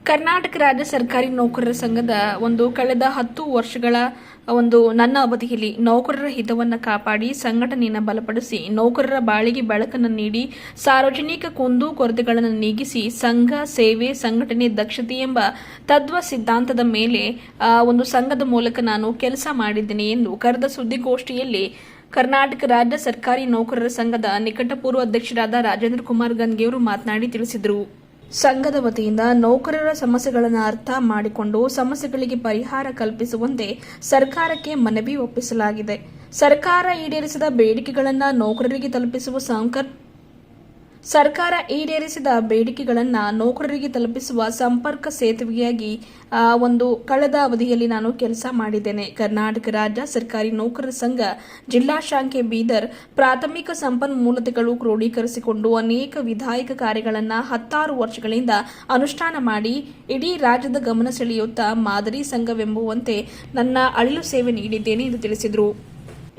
ಕರ್ನಾಟಕ ರಾಜ್ಯ ಸರ್ಕಾರಿ ನೌಕರರ ಸಂಘದ ಕಳೆದ 10 ವರ್ಷಗಳ ನನ್ನ ಅವಧಿಯಲ್ಲಿ ನೌಕರರ ಹಿತವನ್ನು ಕಾಪಾಡಿ ಸಂಘಟನೆಯನ್ನು ಬಲಪಡಿಸಿ ನೌಕರರ ಬಾಳಿಗೆ ಬೆಳಕನ್ನು ನೀಡಿ ಸಾರ್ವಜನಿಕ ಕುಂದು ಕೊರತೆಗಳನ್ನು ನೀಗಿಸಿ ಸಂಘ ಸೇವೆ ಸಂಘಟನೆ ದಕ್ಷತೆ ಎಂಬ ತತ್ವ ಸಿದ್ಧಾಂತದ ಮೇಲೆ ಸಂಘದ ಮೂಲಕ ನಾನು ಕೆಲಸ ಮಾಡಿದ್ದೇನೆ ಎಂದು ಕರೆದ ಸುದ್ದಿಗೋಷ್ಠಿಯಲ್ಲಿ ಕರ್ನಾಟಕ ರಾಜ್ಯ ಸರ್ಕಾರಿ ನೌಕರರ ಸಂಘದ ನಿಕಟಪೂರ್ವ ಅಧ್ಯಕ್ಷರಾದ ರಾಜೇಂದ್ರ ಕುಮಾರ್ ಗನ್ಗೆ ಅವರು ಮಾತನಾಡಿ ತಿಳಿಸಿದರು. ಸಂಘದ ವತಿಯಿಂದ ನೌಕರರ ಸಮಸ್ಯೆಗಳನ್ನು ಅರ್ಥ ಮಾಡಿಕೊಂಡು ಸಮಸ್ಯೆಗಳಿಗೆ ಪರಿಹಾರ ಕಲ್ಪಿಸುವಂತೆ ಸರ್ಕಾರಕ್ಕೆ ಮನವಿ ಒಪ್ಪಿಸಲಾಗಿದೆ. ಸರ್ಕಾರ ಈಡೇರಿಸಿದ ಬೇಡಿಕೆಗಳನ್ನು ನೌಕರರಿಗೆ ತಲುಪಿಸುವ ಸಂಪರ್ಕ ಸೇತುವೆಯಾಗಿ ಕಳೆದ ಅವಧಿಯಲ್ಲಿ ನಾನು ಕೆಲಸ ಮಾಡಿದ್ದೇನೆ. ಕರ್ನಾಟಕ ರಾಜ್ಯ ಸರ್ಕಾರಿ ನೌಕರರ ಸಂಘ ಜಿಲ್ಲಾ ಶಾಖೆ ಬೀದರ್ ಪ್ರಾಥಮಿಕ ಸಂಪನ್ಮೂಲತೆಗಳು ಕ್ರೋಢೀಕರಿಸಿಕೊಂಡು ಅನೇಕ ವಿಧಾಯಕ ಕಾರ್ಯಗಳನ್ನು 16 ವರ್ಷಗಳಿಂದ ಅನುಷ್ಠಾನ ಮಾಡಿ ಇಡೀ ರಾಜ್ಯದ ಗಮನ ಸೆಳೆಯುತ್ತಾ ಮಾದರಿ ಸಂಘವೆಂಬುವಂತೆ ನನ್ನ ಅಳಿಲು ಸೇವೆ ನೀಡಿದ್ದೇನೆ ಎಂದು ತಿಳಿಸಿದರು.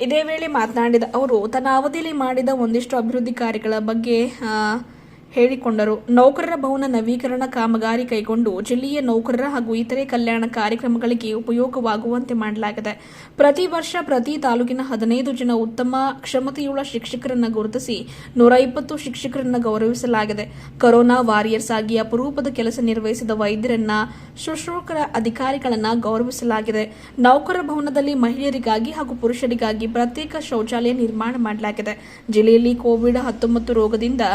ಇದೇ ವೇಳೆ ಮಾತನಾಡಿದ ಅವರು ತನ್ನ ಅವಧಿಯಲ್ಲಿ ಮಾಡಿದ ಒಂದಿಷ್ಟು ಅಭಿವೃದ್ಧಿ ಕಾರ್ಯಗಳ ಬಗ್ಗೆ ಹೇಳಿಕೊಂಡರು. ನೌಕರರ ಭವನ ನವೀಕರಣ ಕಾಮಗಾರಿ ಕೈಗೊಂಡು ಜಿಲ್ಲೆಯ ನೌಕರರ ಹಾಗೂ ಇತರೆ ಕಲ್ಯಾಣ ಕಾರ್ಯಕ್ರಮಗಳಿಗೆ ಉಪಯೋಗವಾಗುವಂತೆ ಮಾಡಲಾಗಿದೆ. ಪ್ರತಿ ವರ್ಷ ಪ್ರತಿ ತಾಲೂಕಿನ 15 ಜನ ಉತ್ತಮ ಕ್ಷಮತೆಯುಳ್ಳ ಶಿಕ್ಷಕರನ್ನು ಗುರುತಿಸಿ 120 ಶಿಕ್ಷಕರನ್ನು ಗೌರವಿಸಲಾಗಿದೆ. ಕೊರೋನಾ ವಾರಿಯರ್ಸ್ ಆಗಿ ಅಪರೂಪದ ಕೆಲಸ ನಿರ್ವಹಿಸಿದ ವೈದ್ಯರನ್ನ ಶುಶ್ರೂಷಕ ಅಧಿಕಾರಿಗಳನ್ನು ಗೌರವಿಸಲಾಗಿದೆ. ನೌಕರರ ಭವನದಲ್ಲಿ ಮಹಿಳೆಯರಿಗಾಗಿ ಹಾಗೂ ಪುರುಷರಿಗಾಗಿ ಪ್ರತ್ಯೇಕ ಶೌಚಾಲಯ ನಿರ್ಮಾಣ ಮಾಡಲಾಗಿದೆ. ಜಿಲ್ಲೆಯಲ್ಲಿ ಕೋವಿಡ್-19 ರೋಗದಿಂದ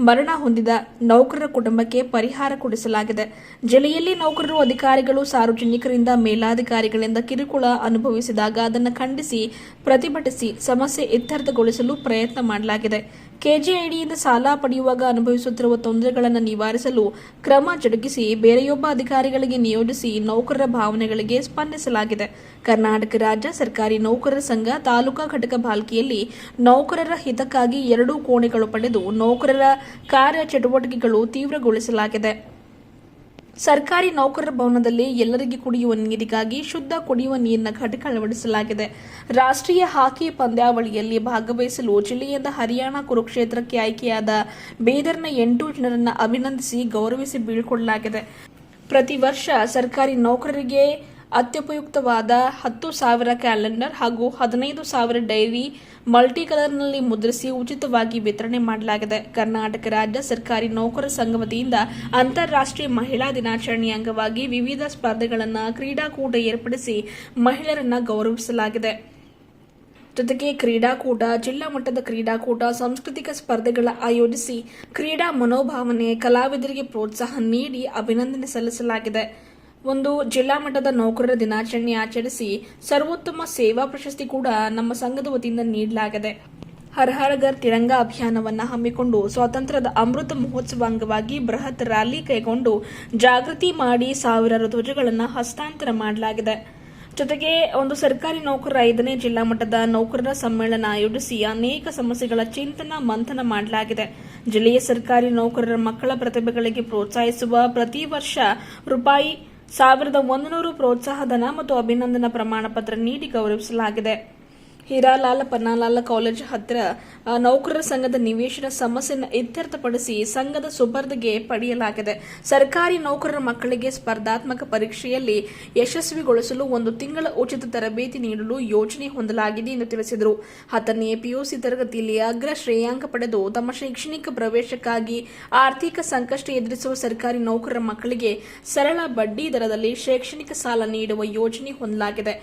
ಮರಣ ಹೊಂದಿದ ನೌಕರರ ಕುಟುಂಬಕ್ಕೆ ಪರಿಹಾರ ಕೊಡಿಸಲಾಗಿದೆ. ಜಿಲ್ಲೆಯಲ್ಲಿ ನೌಕರರು ಅಧಿಕಾರಿಗಳು ಸಾರ್ವಜನಿಕರಿಂದ ಮೇಲಾಧಿಕಾರಿಗಳಿಂದ ಕಿರುಕುಳ ಅನುಭವಿಸಿದಾಗ ಅದನ್ನು ಖಂಡಿಸಿ ಪ್ರತಿಭಟಿಸಿ ಸಮಸ್ಯೆ ಇತ್ಯರ್ಥಗೊಳಿಸಲು ಪ್ರಯತ್ನ ಮಾಡಲಾಗಿದೆ. ಕೆಜೆಐಡಿಯಿಂದ ಸಾಲ ಪಡೆಯುವಾಗ ಅನುಭವಿಸುತ್ತಿರುವ ತೊಂದರೆಗಳನ್ನು ನಿವಾರಿಸಲು ಕ್ರಮ ಜರುಗಿಸಿ ಬೇರೆಯೊಬ್ಬ ಅಧಿಕಾರಿಗಳಿಗೆ ನಿಯೋಜಿಸಿ ನೌಕರರ ಭಾವನೆಗಳಿಗೆ ಸ್ಪಂದಿಸಲಾಗಿದೆ. ಕರ್ನಾಟಕ ರಾಜ್ಯ ಸರ್ಕಾರಿ ನೌಕರರ ಸಂಘ ತಾಲೂಕಾ ಘಟಕ ಬಾಲ್ಕಿಯಲ್ಲಿ ನೌಕರರ ಹಿತಕ್ಕಾಗಿ 2 ಕೋಣೆಗಳು ಪಡೆದು ನೌಕರರ ಕಾರ್ಯ ಚಟುವಟಿಕೆಗಳು ತೀವ್ರಗೊಳಿಸಲಾಗಿದೆ. ಸರ್ಕಾರಿ ನೌಕರರ ಭವನದಲ್ಲಿ ಎಲ್ಲರಿಗೆ ಕುಡಿಯುವ ನೀರಿಗಾಗಿ ಶುದ್ಧ ಕುಡಿಯುವ ನೀರಿನ ಘಟಕ ಅಳವಡಿಸಲಾಗಿದೆ. ರಾಷ್ಟ್ರೀಯ ಹಾಕಿ ಪಂದ್ಯಾವಳಿಯಲ್ಲಿ ಭಾಗವಹಿಸಲು ಜಿಲ್ಲೆಯಿಂದ ಹರಿಯಾಣ ಕುರುಕ್ಷೇತ್ರಕ್ಕೆ ಆಯ್ಕೆಯಾದ ಬೀದರ್ನ 8 ಜನರನ್ನು ಅಭಿನಂದಿಸಿ ಗೌರವಿಸಿ ಬೀಳ್ಕೊಡಲಾಗಿದೆ. ಪ್ರತಿ ವರ್ಷ ಸರ್ಕಾರಿ ನೌಕರರಿಗೆ ಅತ್ಯುಪಯುಕ್ತವಾದ 10,000 ಕ್ಯಾಲೆಂಡರ್ ಹಾಗೂ 15,000 ಡೈರಿ ಮಲ್ಟಿ ಕಲರ್ನಲ್ಲಿ ಮುದ್ರಿಸಿ ಉಚಿತವಾಗಿ ವಿತರಣೆ ಮಾಡಲಾಗಿದೆ. ಕರ್ನಾಟಕ ರಾಜ್ಯ ಸರ್ಕಾರಿ ನೌಕರರ ಸಂಘ ವತಿಯಿಂದ ಅಂತಾರಾಷ್ಟ್ರೀಯ ಮಹಿಳಾ ದಿನಾಚರಣೆಯ ಅಂಗವಾಗಿ ವಿವಿಧ ಸ್ಪರ್ಧೆಗಳನ್ನು ಕ್ರೀಡಾಕೂಟ ಏರ್ಪಡಿಸಿ ಮಹಿಳೆಯರನ್ನು ಗೌರವಿಸಲಾಗಿದೆ. ಜೊತೆಗೆ ಕ್ರೀಡಾಕೂಟ, ಜಿಲ್ಲಾ ಮಟ್ಟದ ಕ್ರೀಡಾಕೂಟ, ಸಾಂಸ್ಕೃತಿಕ ಸ್ಪರ್ಧೆಗಳ ಆಯೋಜಿಸಿ ಕ್ರೀಡಾ ಮನೋಭಾವನೆ ಕಲಾವಿದರಿಗೆ ಪ್ರೋತ್ಸಾಹ ನೀಡಿ ಅಭಿನಂದನೆ ಸಲ್ಲಿಸಲಾಗಿದೆ. ಜಿಲ್ಲಾ ಮಟ್ಟದ ನೌಕರರ ದಿನಾಚರಣೆ ಆಚರಿಸಿ ಸರ್ವೋತ್ತಮ ಸೇವಾ ಪ್ರಶಸ್ತಿ ಕೂಡ ನಮ್ಮ ಸಂಘದ ವತಿಯಿಂದ ನೀಡಲಾಗಿದೆ. ಹರ್ ಹರ್ ಘರ್ ತಿರಂಗಾ ಅಭಿಯಾನವನ್ನು ಹಮ್ಮಿಕೊಂಡು ಸ್ವಾತಂತ್ರ್ಯದ ಅಮೃತ ಮಹೋತ್ಸವ ಅಂಗವಾಗಿ ಬೃಹತ್ ರ್ಯಾಲಿ ಕೈಗೊಂಡು ಜಾಗೃತಿ ಮಾಡಿ ಸಾವಿರಾರು ಧ್ವಜಗಳನ್ನು ಹಸ್ತಾಂತರ ಮಾಡಲಾಗಿದೆ. ಜೊತೆಗೆ ಸರ್ಕಾರಿ ನೌಕರರ 5ನೇ ಜಿಲ್ಲಾ ಮಟ್ಟದ ನೌಕರರ ಸಮ್ಮೇಳನ ಆಯೋಜಿಸಿ ಅನೇಕ ಸಮಸ್ಯೆಗಳ ಚಿಂತನ ಮಂಥನ ಮಾಡಲಾಗಿದೆ. ಜಿಲ್ಲೆಯ ಸರ್ಕಾರಿ ನೌಕರರ ಮಕ್ಕಳ ಪ್ರತಿಭೆಗಳಿಗೆ ಪ್ರೋತ್ಸಾಹಿಸುವ ಪ್ರತಿ ವರ್ಷ ₹1,100 ಪ್ರೋತ್ಸಾಹಧನ ಮತ್ತು ಅಭಿನಂದನಾ ಪ್ರಮಾಣ ಪತ್ರ ನೀಡಿ ಗೌರವಿಸಲಾಗಿದೆ. ಹೀರಾಲಾಲ್ ಪನ್ನಾಲಾಲ್ ಕಾಲೇಜ್ ಹತ್ತಿರ ನೌಕರರ ಸಂಘದ ನಿವೇಶನ ಸಮಸ್ಯೆಯನ್ನು ಇತ್ಯರ್ಥಪಡಿಸಿ ಸಂಘದ ಸುಪರ್ದಿಗೆ ಪಡೆಯಲಾಗಿದೆ. ಸರ್ಕಾರಿ ನೌಕರರ ಮಕ್ಕಳಿಗೆ ಸ್ಪರ್ಧಾತ್ಮಕ ಪರೀಕ್ಷೆಯಲ್ಲಿ ಯಶಸ್ವಿಗೊಳಿಸಲು 1 ತಿಂಗಳ ಉಚಿತ ತರಬೇತಿ ನೀಡಲು ಯೋಜನೆ ಹೊಂದಲಾಗಿದೆ ಎಂದು ತಿಳಿಸಿದರು. 10ನೇ ಪಿಯುಸಿ ತರಗತಿಯಲ್ಲಿ ಅಗ್ರ ಶ್ರೇಯಾಂಕ ಪಡೆದು ತಮ್ಮ ಶೈಕ್ಷಣಿಕ ಪ್ರವೇಶಕ್ಕಾಗಿ ಆರ್ಥಿಕ ಸಂಕಷ್ಟ ಎದುರಿಸುವ ಸರ್ಕಾರಿ ನೌಕರರ ಮಕ್ಕಳಿಗೆ ಸರಳ ಬಡ್ಡಿ ದರದಲ್ಲಿ ಶೈಕ್ಷಣಿಕ ಸಾಲ ನೀಡುವ ಯೋಜನೆ ಹೊಂದಲಾಗಿದೆ.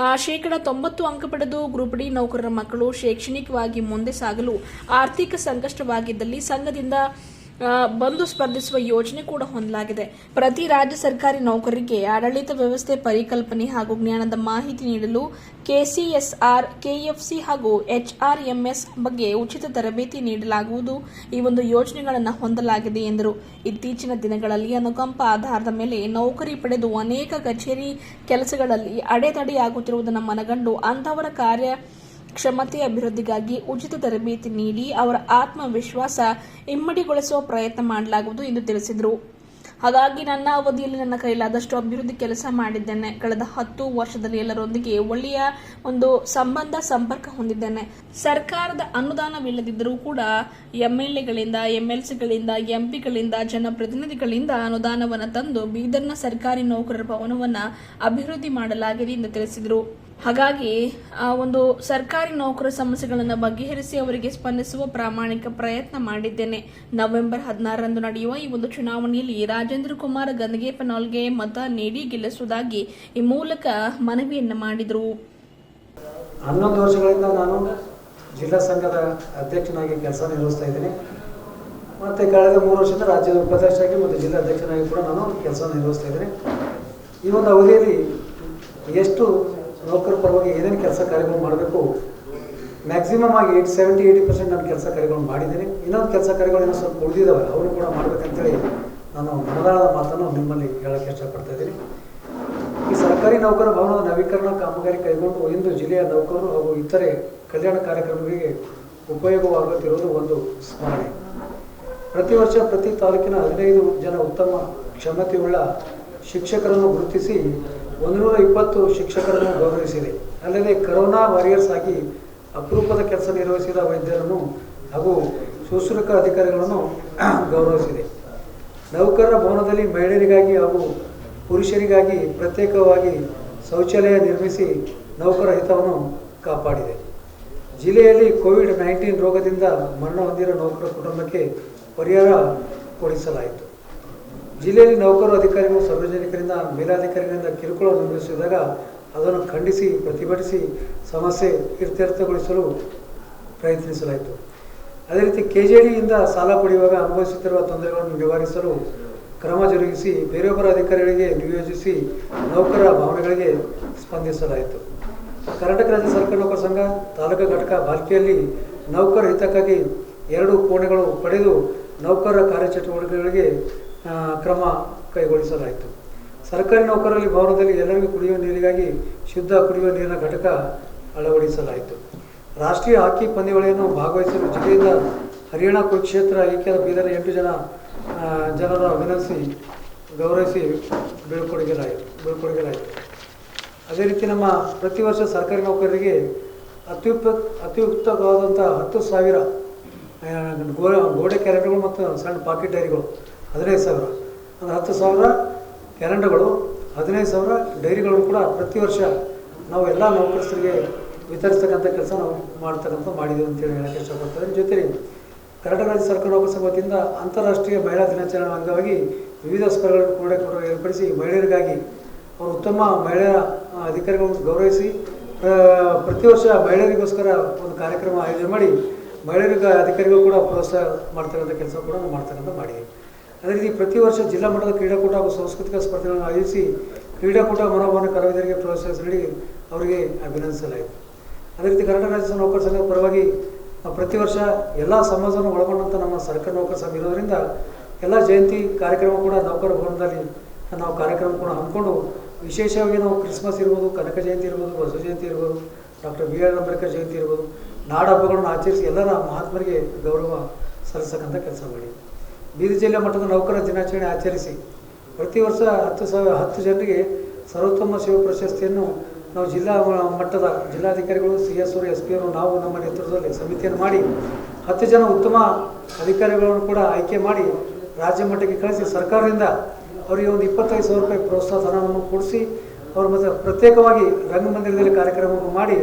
90% ಅಂಕ ಪಡೆದು ಗ್ರೂಪ್ ಡಿ ನೌಕರರ ಮಕ್ಕಳು ಶೈಕ್ಷಣಿಕವಾಗಿ ಮುಂದೆ ಸಾಗಲು ಆರ್ಥಿಕ ಸಂಕಷ್ಟವಾಗಿದ್ದಲ್ಲಿ ಸಂಘದಿಂದ ಬಂದು ಸ್ಪರ್ಧಿಸುವ ಯೋಜನೆ ಕೂಡ ಹೊಂದಲಾಗಿದೆ. ಪ್ರತಿ ರಾಜ್ಯ ಸರ್ಕಾರಿ ನೌಕರರಿಗೆ ಆಡಳಿತ ವ್ಯವಸ್ಥೆ ಪರಿಕಲ್ಪನೆ ಹಾಗೂ ಜ್ಞಾನದ ಮಾಹಿತಿ ನೀಡಲು ಕೆಸಿಎಸ್ಆರ್, ಕೆಎಫ್ಸಿ ಹಾಗೂ ಎಚ್ಆರ್ಎಂಎಸ್ ಬಗ್ಗೆ ಉಚಿತ ತರಬೇತಿ ನೀಡಲಾಗುವುದು. ಈ ಯೋಜನೆಗಳನ್ನು ಹೊಂದಲಾಗಿದೆ ಎಂದರು. ಇತ್ತೀಚಿನ ದಿನಗಳಲ್ಲಿ ಅನುಕಂಪ ಆಧಾರದ ಮೇಲೆ ನೌಕರಿ ಪಡೆದು ಅನೇಕ ಕಚೇರಿ ಕೆಲಸಗಳಲ್ಲಿ ಅಡೆತಡೆಯಾಗುತ್ತಿರುವುದನ್ನು ಮನಗಂಡು ಅಂತಹವರ ಕಾರ್ಯ ಕ್ಷಮತೆ ಅಭಿವೃದ್ಧಿಗಾಗಿ ಉಚಿತ ತರಬೇತಿ ನೀಡಿ ಅವರ ಆತ್ಮವಿಶ್ವಾಸ ಇಮ್ಮಡಿಗೊಳಿಸುವ ಪ್ರಯತ್ನ ಮಾಡಲಾಗುವುದು ಎಂದು ತಿಳಿಸಿದರು. ಹಾಗಾಗಿ ನನ್ನ ಅವಧಿಯಲ್ಲಿ ನನ್ನ ಕೈಲಾದಷ್ಟು ಅಭಿವೃದ್ಧಿ ಕೆಲಸ ಮಾಡಿದ್ದೇನೆ. ಕಳೆದ 10 ವರ್ಷದಲ್ಲಿ ಎಲ್ಲರೊಂದಿಗೆ ಒಳ್ಳೆಯ ಒಂದು ಸಂಪರ್ಕ ಹೊಂದಿದ್ದೇನೆ. ಸರ್ಕಾರದ ಅನುದಾನವಿಲ್ಲದಿದ್ದರೂ ಕೂಡ MLAಗಳಿಂದ, MLCಗಳಿಂದ, MP ಗಳಿಂದ, ಜನಪ್ರತಿನಿಧಿಗಳಿಂದ ಅನುದಾನವನ್ನು ತಂದು ಬೀದರ್ನ ಸರ್ಕಾರಿ ನೌಕರರ ಭವನವನ್ನು ಅಭಿವೃದ್ಧಿ ಮಾಡಲಾಗಿದೆ ಎಂದು ತಿಳಿಸಿದರು. ಹಾಗಾಗಿ ಒಂದು ಸರ್ಕಾರಿ ನೌಕರ ಸಮಸ್ಯೆಗಳನ್ನು ಬಗೆಹರಿಸಿ ಅವರಿಗೆ ಸ್ಪಂದಿಸುವ ಪ್ರಾಮಾಣಿಕ ಪ್ರಯತ್ನ ಮಾಡಿದ್ದೇನೆ. ನವೆಂಬರ್ 16ರಂದು ನಡೆಯುವ ಈ ಒಂದು ಚುನಾವಣೆಯಲ್ಲಿ ರಾಜೇಂದ್ರ ಕುಮಾರ್ ಗಂದಗೆಪನೋಲ್ಗೆ ಮತ ನೀಡಿ ಗೆಲ್ಲಿಸುವುದಾಗಿ ಈ ಮೂಲಕ ಮನವಿಯನ್ನು ಮಾಡಿದರು. 11 ವರ್ಷಗಳಿಂದ ನಾನು ಜಿಲ್ಲಾ ಸಂಘದ ಅಧ್ಯಕ್ಷನಾಗಿ ಕೆಲಸ ನಿರ್ವಹಿಸ್ತಾ ಇದ್ದೀನಿ. ಮತ್ತು ಕಳೆದ 3 ವರ್ಷದಿಂದ ರಾಜ್ಯದ ಉಪಾಧ್ಯಕ್ಷರಾಗಿ ಮತ್ತು ಜಿಲ್ಲಾ ಅಧ್ಯಕ್ಷನಾಗಿ ಕೂಡ ನಾನು ಕೆಲಸ ನಿರ್ವಹಿಸ್ತಾ ಇದ್ದೀನಿ. ಈ ಒಂದು ಅವಧಿಯಲ್ಲಿ ಎಷ್ಟು ನೌಕರ ಪರವಾಗಿ ಏನೇನು ಕೆಲಸ ಕಾರ್ಯಗಳು ಮಾಡಬೇಕು, ಮ್ಯಾಕ್ಸಿಮಮ್ ಆಗಿ 70-80% ನಾನು ಕೆಲಸ ಕಾರ್ಯಗಳನ್ನು ಮಾಡಿದ್ದೀನಿ. ಇನ್ನೊಂದು ಕೆಲಸ ಕಾರ್ಯಗಳು ಇನ್ನೂ ಸ್ವಲ್ಪ ಉಳಿದಿದ್ದಾವೆ, ಅವರು ಕೂಡ ಮಾಡಬೇಕಂತೇಳಿ ನಾನು ಮನದಾಳದ ಮಾತನ್ನು ನಿಮ್ಮಲ್ಲಿ ಹೇಳೋಕ್ಕೆ ಇಷ್ಟಪಡ್ತಾ ಇದ್ದೀನಿ. ಈ ಸರ್ಕಾರಿ ನೌಕರ ಭವನದ ನವೀಕರಣ ಕಾಮಗಾರಿ ಕೈಗೊಂಡು ಇಂದು ಜಿಲ್ಲೆಯ ನೌಕರರು ಹಾಗೂ ಇತರೆ ಕಲ್ಯಾಣ ಕಾರ್ಯಕ್ರಮಗಳಿಗೆ ಉಪಯೋಗವಾಗುತ್ತಿರುವುದು ಒಂದು ಸ್ಮರಣೆ. ಪ್ರತಿ ವರ್ಷ ಪ್ರತಿ ತಾಲೂಕಿನ 15 ಜನ ಉತ್ತಮ ಕ್ಷಮತೆಯುಳ್ಳ ಶಿಕ್ಷಕರನ್ನು ಗುರುತಿಸಿ 120 ಶಿಕ್ಷಕರನ್ನು ಗೌರವಿಸಿದೆ. ಅಲ್ಲದೆ ಕರೋನಾ ವಾರಿಯರ್ಸ್ ಆಗಿ ಅಪರೂಪದ ಕೆಲಸ ನಿರ್ವಹಿಸಿದ ವೈದ್ಯರನ್ನು ಹಾಗೂ ಶುಶ್ರೂಷಕ ಅಧಿಕಾರಿಗಳನ್ನು ಗೌರವಿಸಿದೆ. ನೌಕರರ ಭವನದಲ್ಲಿ ಮಹಿಳೆಯರಿಗಾಗಿ ಹಾಗೂ ಪುರುಷರಿಗಾಗಿ ಪ್ರತ್ಯೇಕವಾಗಿ ಶೌಚಾಲಯ ನಿರ್ಮಿಸಿ ನೌಕರ ಹಿತವನ್ನು ಕಾಪಾಡಿದೆ. ಜಿಲ್ಲೆಯಲ್ಲಿ ಕೋವಿಡ್-19 ರೋಗದಿಂದ ಮರಣ ಹೊಂದಿರುವ ನೌಕರ ಕುಟುಂಬಕ್ಕೆ ಪರಿಹಾರ ಕೊಡಿಸಲಾಯಿತು. ಜಿಲ್ಲೆಯಲ್ಲಿ ನೌಕರರು ಅಧಿಕಾರಿಗಳು ಸಾರ್ವಜನಿಕರಿಂದ ಮೇಲಾಧಿಕಾರಿಗಳಿಂದ ಕಿರುಕುಳ ಅನುಭವಿಸಿದಾಗ ಅದನ್ನು ಖಂಡಿಸಿ ಪ್ರತಿಭಟಿಸಿ ಸಮಸ್ಯೆ ಇತ್ಯರ್ಥಗೊಳಿಸಲು ಪ್ರಯತ್ನಿಸಲಾಯಿತು. ಅದೇ ರೀತಿ KJDಯಿಂದ ಸಾಲ ಪಡೆಯುವಾಗ ಅನುಭವಿಸುತ್ತಿರುವ ತೊಂದರೆಗಳನ್ನು ನಿವಾರಿಸಲು ಕ್ರಮ ಜರುಗಿಸಿ ಬೇರೊಬ್ಬರ ಅಧಿಕಾರಿಗಳಿಗೆ ನಿಯೋಜಿಸಿ ನೌಕರ ಭಾವನೆಗಳಿಗೆ ಸ್ಪಂದಿಸಲಾಯಿತು. ಕರ್ನಾಟಕ ರಾಜ್ಯ ಸರ್ಕಾರಿ ನೌಕರ ಸಂಘ ತಾಲೂಕು ಘಟಕ ಬಾಲ್ಕಿಯಲ್ಲಿ ನೌಕರ ಹಿತಕ್ಕಾಗಿ 2 ಕೋಣೆಗಳು ಪಡೆದು ನೌಕರರ ಕಾರ್ಯಚಟುವಟಿಕೆಗಳಿಗೆ ಕ್ರಮ ಕೈಗೊಳಿಸಲಾಯಿತು. ಸರ್ಕಾರಿ ನೌಕರರಲ್ಲಿ ಭವನದಲ್ಲಿ ಎಲ್ಲರಿಗೂ ಕುಡಿಯುವ ನೀರಿಗಾಗಿ ಶುದ್ಧ ಕುಡಿಯುವ ನೀರಿನ ಘಟಕ ಅಳವಡಿಸಲಾಯಿತು. ರಾಷ್ಟ್ರೀಯ ಹಾಕಿ ಪಂದ್ಯಾವಳಿಯನ್ನು ಭಾಗವಹಿಸಲು ಜಿಲ್ಲೆಯಿಂದ ಹರಿಯಾಣ ಕುರುಕ್ಷೇತ್ರ ಐಕ್ಯದ ಬೀದರ್ 8 ಜನರ ಅಭಿನಂದಿಸಿ ಗೌರವಿಸಿ ಬೀಳ್ಕೊಡುಗೆಲಾಯಿತು. ಅದೇ ರೀತಿ ನಮ್ಮ ಪ್ರತಿ ವರ್ಷ ಸರ್ಕಾರಿ ನೌಕರರಿಗೆ ಅತ್ಯುಕ್ತವಾದಂಥ 10,000 ಗೋಡೆ ಕ್ಯಾಲೆಂಡರ್ಗಳು ಮತ್ತು ಸಣ್ಣ ಪಾಕೆಟ್ ಡೈರಿಗಳು 15,000, ಅಂದರೆ 10,000 ಕ್ಯಾಲೆಂಡರ್ಗಳು 15,000 ಡೈರಿಗಳನ್ನು ಕೂಡ ಪ್ರತಿ ವರ್ಷ ನಾವು ಎಲ್ಲ ನೌಕರಸ್ಥರಿಗೆ ವಿತರಿಸ್ತಕ್ಕಂಥ ಕೆಲಸ ನಾವು ಮಾಡಿದ್ದೀವಿ ಅಂತೇಳಿ ಹೇಳೋಕ್ಕೆ ಇಷ್ಟಪಡ್ತಾರೆ. ಜೊತೆಗೆ ಕರ್ನಾಟಕ ರಾಜ್ಯ ಸರ್ಕಾರ ನೌಕರ ಸಂಘ ವತಿಯಿಂದ ಅಂತಾರಾಷ್ಟ್ರೀಯ ಮಹಿಳಾ ದಿನಾಚರಣೆ ಅಂಗವಾಗಿ ವಿವಿಧ ಸ್ಪರ್ಧೆಗಳನ್ನು ಕೂಡ ಏರ್ಪಡಿಸಿ ಮಹಿಳೆಯರಿಗಾಗಿ ಅವರು ಉತ್ತಮ ಮಹಿಳೆಯರ ಅಧಿಕಾರಿಗಳನ್ನು ಗೌರವಿಸಿ ಪ್ರತಿ ವರ್ಷ ಮಹಿಳೆಯರಿಗೋಸ್ಕರ ಒಂದು ಕಾರ್ಯಕ್ರಮ ಆಯೋಜನೆ ಮಾಡಿ ಮಹಿಳೆಯರಿಗೆ ಅಧಿಕಾರಿಗಳು ಕೂಡ ಪ್ರೋತ್ಸಾಹ ಮಾಡ್ತಕ್ಕಂಥ ಕೆಲಸ ಕೂಡ ನಾವು ಮಾಡಿದ್ದೀವಿ. ಅದೇ ರೀತಿ ಪ್ರತಿ ವರ್ಷ ಜಿಲ್ಲಾ ಮಟ್ಟದ ಕ್ರೀಡಾಕೂಟ ಹಾಗೂ ಸಾಂಸ್ಕೃತಿಕ ಸ್ಪರ್ಧೆಗಳನ್ನು ಆಯೋಜಿಸಿ ಕ್ರೀಡಾಕೂಟ ಮನೋಭಾವನ ಕಲಾವಿದರಿಗೆ ಪ್ರೋತ್ಸಾಹ ನೀಡಿ ಅವರಿಗೆ ಅಭಿನಂದಿಸಲಾಯಿತು. ಅದೇ ರೀತಿ ಕರ್ನಾಟಕ ರಾಜ್ಯ ನೌಕರ ಸಂಘದ ಪರವಾಗಿ ಪ್ರತಿ ವರ್ಷ ಎಲ್ಲ ಸಮಾಜವನ್ನು ಒಳಗೊಂಡಂಥ ನಮ್ಮ ಸರ್ಕಾರಿ ನೌಕರ ಸಂಘ ಇರೋದರಿಂದ ಎಲ್ಲ ಜಯಂತಿ ಕಾರ್ಯಕ್ರಮ ಕೂಡ ನೌಕರ ಭವನದಲ್ಲಿ ನಾವು ಕಾರ್ಯಕ್ರಮ ಕೂಡ ಹಮ್ಮಿಕೊಂಡು ವಿಶೇಷವಾಗಿ ನಾವು ಕ್ರಿಸ್ಮಸ್ ಇರ್ಬೋದು, ಕನಕ ಜಯಂತಿ ಇರ್ಬೋದು, ಬಸವ ಜಯಂತಿ ಇರ್ಬೋದು, ಡಾಕ್ಟರ್ B.R. ಅಂಬೇಡ್ಕರ್ ಜಯಂತಿ ಇರ್ಬೋದು, ನಾಡ ಹಬ್ಬಗಳನ್ನು ಆಚರಿಸಿ ಎಲ್ಲರ ಮಹಾತ್ಮರಿಗೆ ಗೌರವ ಸಲ್ಲಿಸತಕ್ಕಂಥ ಕೆಲಸ ಮಾಡಿ ಬೀದರ್ ಜಿಲ್ಲೆ ಮಟ್ಟದ ನೌಕರ ದಿನಾಚರಣೆ ಆಚರಿಸಿ ಪ್ರತಿ ವರ್ಷ 10 ಜನರಿಗೆ ಸರ್ವೋತ್ತಮ ಸೇವಾ ಪ್ರಶಸ್ತಿಯನ್ನು ನಾವು ಜಿಲ್ಲಾ ಮಟ್ಟದ ಜಿಲ್ಲಾಧಿಕಾರಿಗಳು CS ಅವರು SP ಅವರು ನಾವು ನಮ್ಮ ನೇತೃತ್ವದಲ್ಲಿ ಸಮಿತಿಯನ್ನು ಮಾಡಿ 10 ಜನ ಉತ್ತಮ ಅಧಿಕಾರಿಗಳನ್ನು ಕೂಡ ಆಯ್ಕೆ ಮಾಡಿ ರಾಜ್ಯ ಮಟ್ಟಕ್ಕೆ ಕಳಿಸಿ ಸರ್ಕಾರದಿಂದ ಅವರಿಗೆ ಒಂದು 25,000 ರೂಪಾಯಿ ಪ್ರೋತ್ಸಾಹ ಧನವನ್ನು ಕೊಡಿಸಿ ಅವರು ಮತ್ತು ಪ್ರತ್ಯೇಕವಾಗಿ ರಂಗಮಂದಿರದಲ್ಲಿ ಕಾರ್ಯಕ್ರಮವನ್ನು ಮಾಡಿ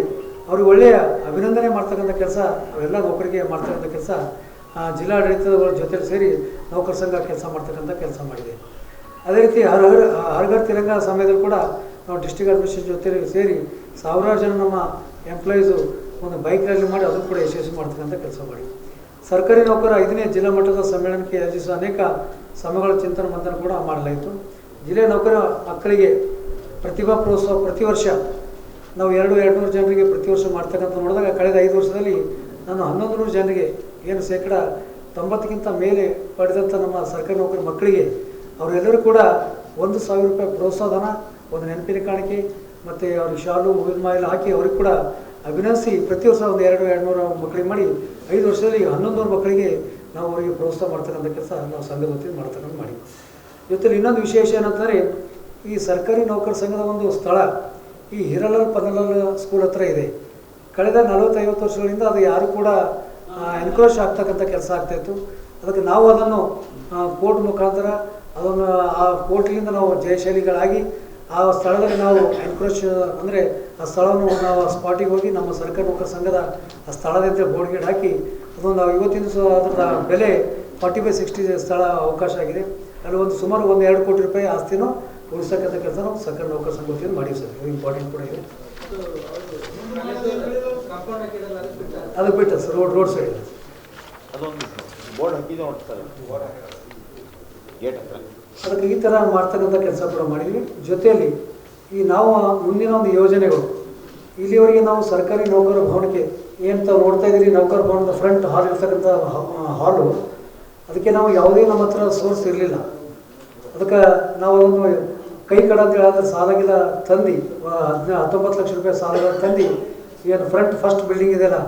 ಅವ್ರಿಗೆ ಒಳ್ಳೆಯ ಅಭಿನಂದನೆ ಮಾಡ್ತಕ್ಕಂಥ ಕೆಲಸ ಅವೆಲ್ಲ ನೌಕರಿಗೆ ಮಾಡ್ತಕ್ಕಂಥ ಕೆಲಸ ಜಿಲ್ಲಾಡಳಿತದ ಜೊತೆ ಸೇರಿ ನೌಕರ ಸಂಘ ಕೆಲಸ ಮಾಡ್ತಕ್ಕಂಥ ಕೆಲಸ ಮಾಡಿದೆ. ಅದೇ ರೀತಿ ಹರ್ ಘರ್ ತಿರಂಗ ಸಮಯದಲ್ಲಿ ಕೂಡ ನಾವು ಡಿಸ್ಟ್ರಿಕ್ಟ್ ಅಡ್ಮಿನಿಸ್ಟ್ರೇಷನ್ ಜೊತೆ ಸೇರಿ ಸಾವಿರಾರು ಜನ ನಮ್ಮ ಎಂಪ್ಲಾಯೀಸು ಒಂದು ಬೈಕ್ ರ್ಯಾಲಿ ಮಾಡಿ ಅದನ್ನು ಕೂಡ ಯಶಸ್ವಿ ಮಾಡ್ತಕ್ಕಂಥ ಕೆಲಸ ಮಾಡಿ ಸರ್ಕಾರಿ ನೌಕರ 5ನೇ ಜಿಲ್ಲಾ ಮಟ್ಟದ ಸಮ್ಮೇಳನಕ್ಕೆ ಆಯೋಜಿಸುವ ಅನೇಕ ಸಮಯಗಳ ಚಿಂತನೆ ಮಂಥನ ಕೂಡ ಮಾಡಲಾಯಿತು. ಜಿಲ್ಲೆಯ ನೌಕರ ಮಕ್ಕಳಿಗೆ ಪ್ರತಿಭಾ ಪ್ರೋತ್ಸಾಹ ಪ್ರತಿ ವರ್ಷ ನಾವು 200 ಜನರಿಗೆ ಪ್ರತಿ ವರ್ಷ ಮಾಡ್ತಕ್ಕಂಥ ನೋಡಿದಾಗ ಕಳೆದ 5 ವರ್ಷದಲ್ಲಿ ನಾನು 1100 ಜನರಿಗೆ ಏನು ಶೇಕಡ 90ಕ್ಕಿಂತ ಮೇಲೆ ಪಡೆದಂಥ ನಮ್ಮ ಸರ್ಕಾರಿ ನೌಕರ ಮಕ್ಕಳಿಗೆ ಅವರೆಲ್ಲರೂ ಕೂಡ 1,000 ರೂಪಾಯಿ ಪ್ರೋತ್ಸಾಹ ಧನ, ಒಂದು ನೆನಪಿನ ಕಾಣಿಕೆ ಮತ್ತು ಅವ್ರಿಗೆ ಶಾಲು ಹೂವಿನ ಮಾಲೆ ಹಾಕಿ ಅವ್ರಿಗೆ ಕೂಡ ಅಭಿನಂದಿಸಿ ಪ್ರತಿ ವರ್ಷ ಒಂದು 200 ಮಕ್ಕಳಿಗೆ ಮಾಡಿ 5 ವರ್ಷದಲ್ಲಿ 1100 ಮಕ್ಕಳಿಗೆ ನಾವು ಅವರಿಗೆ ಪ್ರೋತ್ಸಾಹ ಮಾಡ್ತಕ್ಕಂಥ ಕೆಲಸ ನಾವು ಸಂಘದ ವತಿಯಿಂದ ಮಾಡ್ತಕ್ಕಂಥ ಮಾಡಿ ಜೊತೆಲಿ ಇನ್ನೊಂದು ವಿಶೇಷ ಏನಂತಂದರೆ ಈ ಸರ್ಕಾರಿ ನೌಕರ ಸಂಘದ ಒಂದು ಸ್ಥಳ ಈ ಹಿರಲಲ್ ಪನ್ನಲಲ್ ಸ್ಕೂಲ್ ಹತ್ರ ಇದೆ. ಕಳೆದ 40-50 ವರ್ಷಗಳಿಂದ ಅದು ಯಾರು ಕೂಡ ಎನ್ಕ್ರೋಚ್ ಆಗ್ತಕ್ಕಂಥ ಕೆಲಸ ಆಗ್ತಾಯಿತ್ತು. ಅದಕ್ಕೆ ನಾವು ಅದನ್ನು ಕೋರ್ಟ್ ಮುಖಾಂತರ ಅದನ್ನು ಆ ಕೋರ್ಟ್ಲಿಂದ ನಾವು ಜಯಶಾಲಿಗಳಾಗಿ ಆ ಸ್ಥಳದಲ್ಲಿ ನಾವು ಎನ್ಕ್ರೋಚ್ ಅಂದರೆ ಆ ಸ್ಥಳವನ್ನು ನಾವು ಸ್ಪಾಟಿಗೆ ಹೋಗಿ ನಮ್ಮ ಸರ್ಕಾರಿ ನೌಕರ ಸಂಘದ ಆ ಸ್ಥಳದಂತೆ ಬೋರ್ಡ್ ಗೇಟ್ ಹಾಕಿ ಅದೊಂದು ಇವತ್ತಿನ ದಿವಸ ಅದರ ಬೆಲೆ 40/60 ಸ್ಥಳ ಅವಕಾಶ ಆಗಿದೆ. ಅಲ್ಲಿ ಒಂದು ಸುಮಾರು 1-2 ಕೋಟಿ ರೂಪಾಯಿ ಆಸ್ತಿನೂ ಉಳಿಸ್ತಕ್ಕಂಥ ಕೆಲಸ ನಾವು ಸರ್ಕಾರಿ ನೌಕರ ಸಂಘ ವತಿಯಿಂದ ಮಾಡಿವಿ ಸರ್. ಇದು ಇಂಪಾರ್ಟೆಂಟ್ ಕೂಡ ಇದೆ. ಅದು ಬಿಟ್ಟ ಸರ್ ರೋಡ್ ಸೈಡ್ ಅದಕ್ಕೆ ಈ ಥರ ಮಾಡ್ತಕ್ಕಂಥ ಕೆಲಸ ಕೂಡ ಮಾಡಿದ್ವಿ. ಜೊತೆಯಲ್ಲಿ ಈ ನಾವು ಮುಂದಿನ ಒಂದು ಯೋಜನೆಗಳು ಇಲ್ಲಿವರೆಗೆ ನಾವು ಸರ್ಕಾರಿ ನೌಕರ ಭವನಕ್ಕೆ ಏನು ತಾವು ನೋಡ್ತಾ ಇದ್ದೀರಿ, ನೌಕರ ಭವನದ ಫ್ರಂಟ್ ಹಾಲ್ ಇರ್ತಕ್ಕಂಥ ಹಾಲು, ಅದಕ್ಕೆ ನಾವು ಯಾವುದೇ ನಮ್ಮ ಹತ್ರ ಸೋರ್ಸ್ ಇರಲಿಲ್ಲ. ಅದಕ್ಕೆ ನಾವು ಒಂದು ಕೈ ಕಡ ಅಂತ ಹೇಳಿದ್ರೆ ಸಾಲಾಗಿಲ್ಲ ತಂದು 19 ಲಕ್ಷ ರೂಪಾಯಿ ಸಾಲಗಳ ತಂದು ಏನು ಫ್ರಂಟ್ ಫಸ್ಟ್ ಬಿಲ್ಡಿಂಗ್ ಇದೆಯಲ್ಲ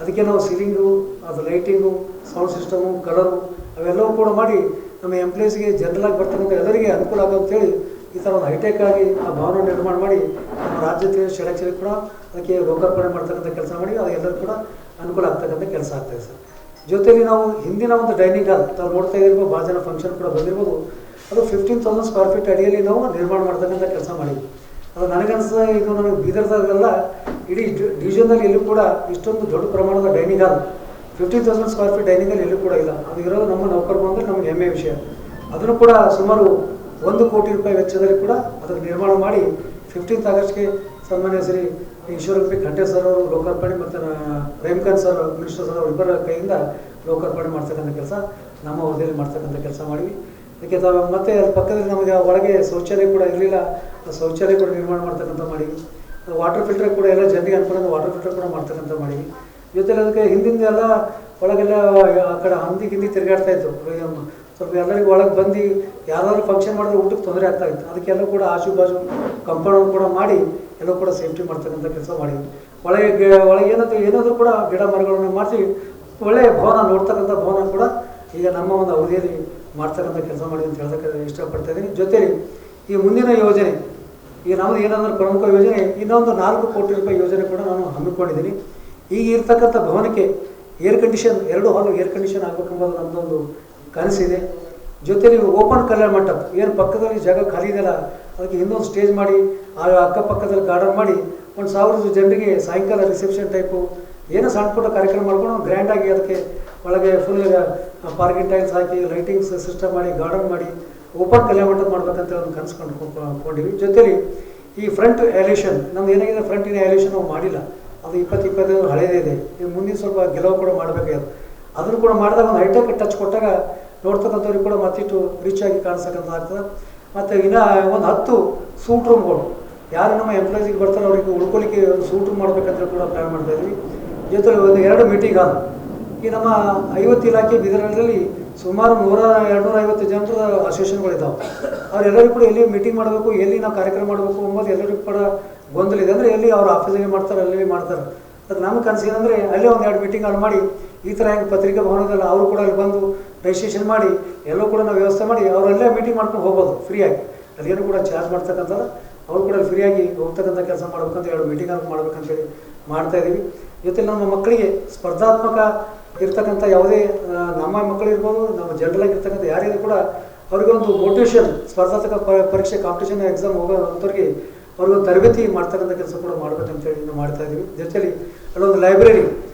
ಅದಕ್ಕೆ ನಾವು ಸೀಲಿಂಗು, ಅದು ಲೈಟಿಂಗು, ಸೌಂಡ್ ಸಿಸ್ಟಮು, ಕಲರು ಅವೆಲ್ಲವೂ ಕೂಡ ಮಾಡಿ ನಮ್ಮ ಎಂಪ್ಲಾಯೀಸ್ಗೆ ಜನರಲಾಗಿ ಬರ್ತಕ್ಕಂಥ ಎಲ್ಲರಿಗೆ ಅನುಕೂಲ ಆಗೋಂತೇಳಿ ಈ ಥರ ಒಂದು ಹೈಟೆಕ್ ಆಗಿ ಆ ಭವನ ನಿರ್ಮಾಣ ಮಾಡಿ ನಮ್ಮ ರಾಜ್ಯದ ಷಡಕ್ಷರಿಗೆ ಕೂಡ ಅದಕ್ಕೆ ಲೋಕಾರ್ಪಣೆ ಮಾಡ್ತಕ್ಕಂಥ ಕೆಲಸ ಮಾಡಿ ಅದು ಎಲ್ಲರೂ ಕೂಡ ಅನುಕೂಲ ಆಗ್ತಕ್ಕಂಥ ಕೆಲಸ ಆಗ್ತಾಯಿದೆ ಸರ್. ಜೊತೆಯಲ್ಲಿ ನಾವು ಹಿಂದಿನ ಒಂದು ಡೈನಿಂಗ್ ಹಾಲ್ ತಾವು ನೋಡ್ತಾ ಇದ್ದಿರ್ಬೋದು, ಭಾಳ ಜನ ಫಂಕ್ಷನ್ ಕೂಡ ಬಂದಿರ್ಬೋದು, ಅದು 15,000 ಸ್ಕ್ವೇರ್ ಫೀಟ್ ಅಡಿಯಲ್ಲಿ ನಾವು ನಿರ್ಮಾಣ ಮಾಡ್ತಕ್ಕಂಥ ಕೆಲಸ ಮಾಡಿದ್ವಿ. ಅದು ನನಗನ್ನಿಸ್ತದೆ ಇದು ನನಗೆ ಬೀದರ್ದಾಗೆಲ್ಲ ಇಡೀ ಡಿವಿಷನ್ನಲ್ಲಿ ಎಲ್ಲೂ ಕೂಡ ಇಷ್ಟೊಂದು ದೊಡ್ಡ ಪ್ರಮಾಣದ dining hall 15,000 square feet dining hall ಎಲ್ಲೂ ಕೂಡ ಇಲ್ಲ. ಅದು ಇರೋದು ನಮ್ಮ ನೌಕರ ಬಂದರೆ ನಮಗೆ ಹೆಮ್ಮೆ ವಿಷಯ. ಅದನ್ನು ಕೂಡ ಸುಮಾರು 1 ಕೋಟಿ ರೂಪಾಯಿ ವೆಚ್ಚದಲ್ಲಿ ಕೂಡ ಅದನ್ನು ನಿರ್ಮಾಣ ಮಾಡಿ 15th ಆಗಸ್ಟ್ಗೆ ಸನ್ಮಾನ್ಯ ಶ್ರೀ ಈಶ್ವರ ಪಿ ಖಂಡೆ ಸರ್ ಅವರು ಲೋಕಾರ್ಪಣೆ ಮತ್ತು ಪ್ರೇಮ್ಕಾಂತ್ ಸರ್ ಮಿನಿಸ್ಟರ್ ಸರ್ ಅವರು ಇಬ್ಬರ ಕೈಯಿಂದ ಲೋಕಾರ್ಪಣೆ ಮಾಡ್ತಕ್ಕಂಥ ಕೆಲಸ ನಮ್ಮ ಅವಧಿಯಲ್ಲಿ ಮಾಡ್ತಕ್ಕಂಥ ಕೆಲಸ ಮಾಡಿವಿ. ಅದಕ್ಕೆ ಮತ್ತು ಅದ್ರ ಪಕ್ಕದಲ್ಲಿ ನಮಗೆ ಒಳಗೆ ಶೌಚಾಲಯ ಕೂಡ ಇರಲಿಲ್ಲ, ಶೌಚಾಲಯ ಕೂಡ ನಿರ್ಮಾಣ ಮಾಡ್ತಕ್ಕಂಥ ಮಾಡಿವಿ. ವಾಟರ್ ಫಿಲ್ಟರ್ ಕೂಡ ಎಲ್ಲ ಜನರಿಗೆ ಅನುಕೂಲ ವಾಟರ್ ಫಿಲ್ಟರ್ ಕೂಡ ಮಾಡ್ತಕ್ಕಂಥ ಮಾಡಿವಿ. ಜೊತೆಲಿ ಅದಕ್ಕೆ ಹಿಂದಿಂದ ಎಲ್ಲ ಒಳಗೆಲ್ಲ ಆ ಕಡೆ ಹಿಂದಿ ತಿರುಗಾಡ್ತಾ ಇತ್ತು. ಸ್ವಲ್ಪ ಎಲ್ಲರಿಗೂ ಒಳಗೆ ಬಂದು ಯಾರಾದರೂ ಫಂಕ್ಷನ್ ಮಾಡಿದ್ರೆ ಊಟಕ್ಕೆ ತೊಂದರೆ ಆಗ್ತಾಯಿತ್ತು. ಅದಕ್ಕೆಲ್ಲ ಕೂಡ ಆಜು ಬಾಜು ಕಂಪೌಂಡ್ ಕೂಡ ಮಾಡಿ ಎಲ್ಲೂ ಕೂಡ ಸೇಫ್ಟಿ ಮಾಡ್ತಕ್ಕಂಥ ಕೆಲಸ ಮಾಡಿದ್ವಿ. ಒಳಗೆ ಏನಾದರೂ ಕೂಡ ಗಿಡ ಮರಗಳನ್ನು ಮಾಡ್ತೀವಿ. ಒಳ್ಳೆಯ ಭವನ ನೋಡ್ತಕ್ಕಂಥ ಭವನ ಕೂಡ ಈಗ ನಮ್ಮ ಒಂದು ಅವಧಿಯಲ್ಲಿ ಮಾಡ್ತಕ್ಕಂಥ ಕೆಲಸ ಮಾಡಿ ಅಂತ ಹೇಳೋದಕ್ಕೆ ಇಷ್ಟಪಡ್ತಾ ಇದ್ದೀನಿ. ಜೊತೆಲಿ ಈ ಮುಂದಿನ ಯೋಜನೆ ಈಗ ನಮ್ಮದು ಏನಾದರೂ ಪ್ರಮುಖ ಯೋಜನೆ ಇನ್ನೊಂದು 4 ಕೋಟಿ ರೂಪಾಯಿ ಯೋಜನೆ ಕೂಡ ನಾನು ಹಮ್ಮಿಕೊಂಡಿದ್ದೀನಿ. ಈಗ ಇರ್ತಕ್ಕಂಥ ಭವನಕ್ಕೆ ಏರ್ ಕಂಡೀಷನ್ 2 ಹಾಲು ಏರ್ ಕಂಡೀಷನ್ ಆಗಬೇಕೆಂಬುದು ನಮ್ಮದೊಂದು ಕನಸಿದೆ. ಜೊತೆಲಿ ಓಪನ್ ಕಲ್ಯಾಣ ಮಂಟಪ ಏನು ಪಕ್ಕದಲ್ಲಿ ಜಾಗ ಖಾಲಿ ಇದೆಯಲ್ಲ ಅದಕ್ಕೆ ಇನ್ನೊಂದು ಸ್ಟೇಜ್ ಮಾಡಿ ಆ ಅಕ್ಕಪಕ್ಕದಲ್ಲಿ ಗಾರ್ಡನ್ ಮಾಡಿ 1,000 ಜನರಿಗೆ ಸಾಯಂಕಾಲ ರಿಸೆಪ್ಷನ್ ಟೈಪು ಏನೋ ಸಣ್ಣ ಪುಟ್ಟ ಕಾರ್ಯಕ್ರಮ ಮಾಡ್ಕೊಂಡು ಗ್ರ್ಯಾಂಡಾಗಿ ಅದಕ್ಕೆ ಒಳಗೆ ಫುಲ್ ಪಾರ್ಕಿಂಗ್ ಟೈಲ್ಸ್ ಹಾಕಿ ಲೈಟಿಂಗ್ಸ್ ಸಿಸ್ಟಮ್ ಮಾಡಿ ಗಾರ್ಡನ್ ಮಾಡಿ ಓಪನ್ ಕಲ್ಯಾಣ ಮಂಟಪ ಮಾಡ್ಬೇಕಂತ ಒಂದು ಕನಸು ಕೊಂಡಿವಿ. ಜೊತೆಲಿ ಈ ಫ್ರಂಟ್ ಎಲಿವೇಷನ್ ನಮ್ದು ಏನಾಗಿದೆ, ಫ್ರಂಟಿನ ಎಲಿವೇಷನ್ ನಾವು ಮಾಡಿಲ್ಲ, ಅದು 20-25 ಹಳೇದೇ ಇದೆ. ಈಗ ಮುಂದಿನ ಸ್ವಲ್ಪ ಗೆಲುವು ಕೂಡ ಮಾಡಬೇಕಾಗಿದೆ. ಅದನ್ನು ಕೂಡ ಮಾಡಿದಾಗ ಒಂದು ಹೈಟೆಕ್ ಟಚ್ ಕೊಟ್ಟಾಗ ನೋಡ್ತಕ್ಕಂಥವ್ರಿಗೆ ಕೂಡ ಮತ್ತಿಷ್ಟು ರೀಚ್ ಆಗಿ ಕಾಣಿಸ್ತಕ್ಕಂಥ ಆಗ್ತದೆ. ಮತ್ತು ಇನ್ನೂ ಒಂದು 10 ಸೂಟ್ ರೂಮ್ಗಳು ಯಾರು ನಮ್ಮ ಎಂಪ್ಲಾಯೀಸಿಗೆ ಬರ್ತಾರೆ ಅವರಿಗೆ ಉಳ್ಕೊಳ್ಳಿಕ್ಕೆ ಒಂದು ಸೂಟ್ ರೂಮ್ ಮಾಡಬೇಕಂತ ಕೂಡ ಪ್ಲ್ಯಾನ್ ಮಾಡ್ತಾಯಿದ್ವಿ. ಜೊತೆಲಿ ಒಂದು 2 ಮೀಟಿಂಗ್ ಹಾಲ್ ಈ ನಮ್ಮ 50 ಇಲಾಖೆ ಬೀದರ್ನಲ್ಲಿ ಸುಮಾರು 100-250 ಜನರ ಅಸೋಸಿಯೇಷನ್ಗಳಿದ್ದಾವೆ. ಅವರೆಲ್ಲರಿಗೂ ಕೂಡ ಎಲ್ಲಿ ಮೀಟಿಂಗ್ ಮಾಡಬೇಕು, ಎಲ್ಲಿ ನಾವು ಕಾರ್ಯಕ್ರಮ ಮಾಡಬೇಕು ಎಂಬುದು ಎಲ್ಲರಿಗೂ ಕೂಡ ಗೊಂದಲ ಇದೆ. ಅಂದರೆ ಎಲ್ಲಿ ಅವ್ರ ಆಫೀಸಲ್ಲಿ ಮಾಡ್ತಾರೆ, ಅಲ್ಲಿ ಮಾಡ್ತಾರೆ. ಅದಕ್ಕೆ ನಮ್ಮ ಕನಸು ಏನಂದರೆ ಅಲ್ಲೇ ಒಂದು 2 ಮೀಟಿಂಗ್ ಹಾಲ್ ಮಾಡಿ ಈ ಥರ ಹೆಂಗೆ ಪತ್ರಿಕಾ ಭವನದಲ್ಲ ಅವರು ಕೂಡ ಅಲ್ಲಿ ಬಂದು ರಿಜಿಸ್ಟ್ರೇಷನ್ ಮಾಡಿ ಎಲ್ಲೂ ಕೂಡ ನಾವು ವ್ಯವಸ್ಥೆ ಮಾಡಿ ಅವರಲ್ಲೇ ಮೀಟಿಂಗ್ ಮಾಡ್ಕೊಂಡು ಹೋಗ್ಬೋದು ಫ್ರೀಯಾಗಿ. ಅದೇನು ಕೂಡ ಚಾರ್ಜ್ ಮಾಡ್ತಕ್ಕಂಥದ್ದು ಅವರು ಕೂಡ ಫ್ರೀಯಾಗಿ ಹೋಗ್ತಕ್ಕಂಥ ಕೆಲಸ ಮಾಡ್ಬೇಕಂತ 2 ಮೀಟಿಂಗ್ ಹಾಲ್ ಮಾಡ್ಬೇಕಂತೇಳಿ ಮಾಡ್ತಾಯಿದ್ದೀವಿ. ಜೊತೆಲಿ ನಮ್ಮ ಮಕ್ಕಳಿಗೆ ಸ್ಪರ್ಧಾತ್ಮಕ ಇರ್ತಕ್ಕಂಥ ಯಾವುದೇ ನಮ್ಮ ಮಕ್ಕಳಿರ್ಬೋದು, ನಮ್ಮ ಜನರಲಾಗಿ ಇರ್ತಕ್ಕಂಥ ಯಾರಿಗೂ ಕೂಡ ಅವ್ರಿಗೊಂದು ಮೋಟಿವೇಶನ್ ಸ್ಪರ್ಧಾತ್ಮಕ ಪರೀಕ್ಷೆ ಕಾಂಪಿಟೇಷನ್ ಎಕ್ಸಾಮ್ ಹೋಗೋಂಥವ್ರಿಗೆ ಅವ್ರಿಗೊಂದು ತರಬೇತಿ ಮಾಡ್ತಕ್ಕಂಥ ಕೆಲಸ ಕೂಡ ಮಾಡ್ಬೇಕಂತೇಳಿ ನಾವು ಮಾಡ್ತಾಯಿದ್ದೀವಿ. ಜೊತೆಲಿ ಅಲ್ಲೊಂದು ಲೈಬ್ರರಿ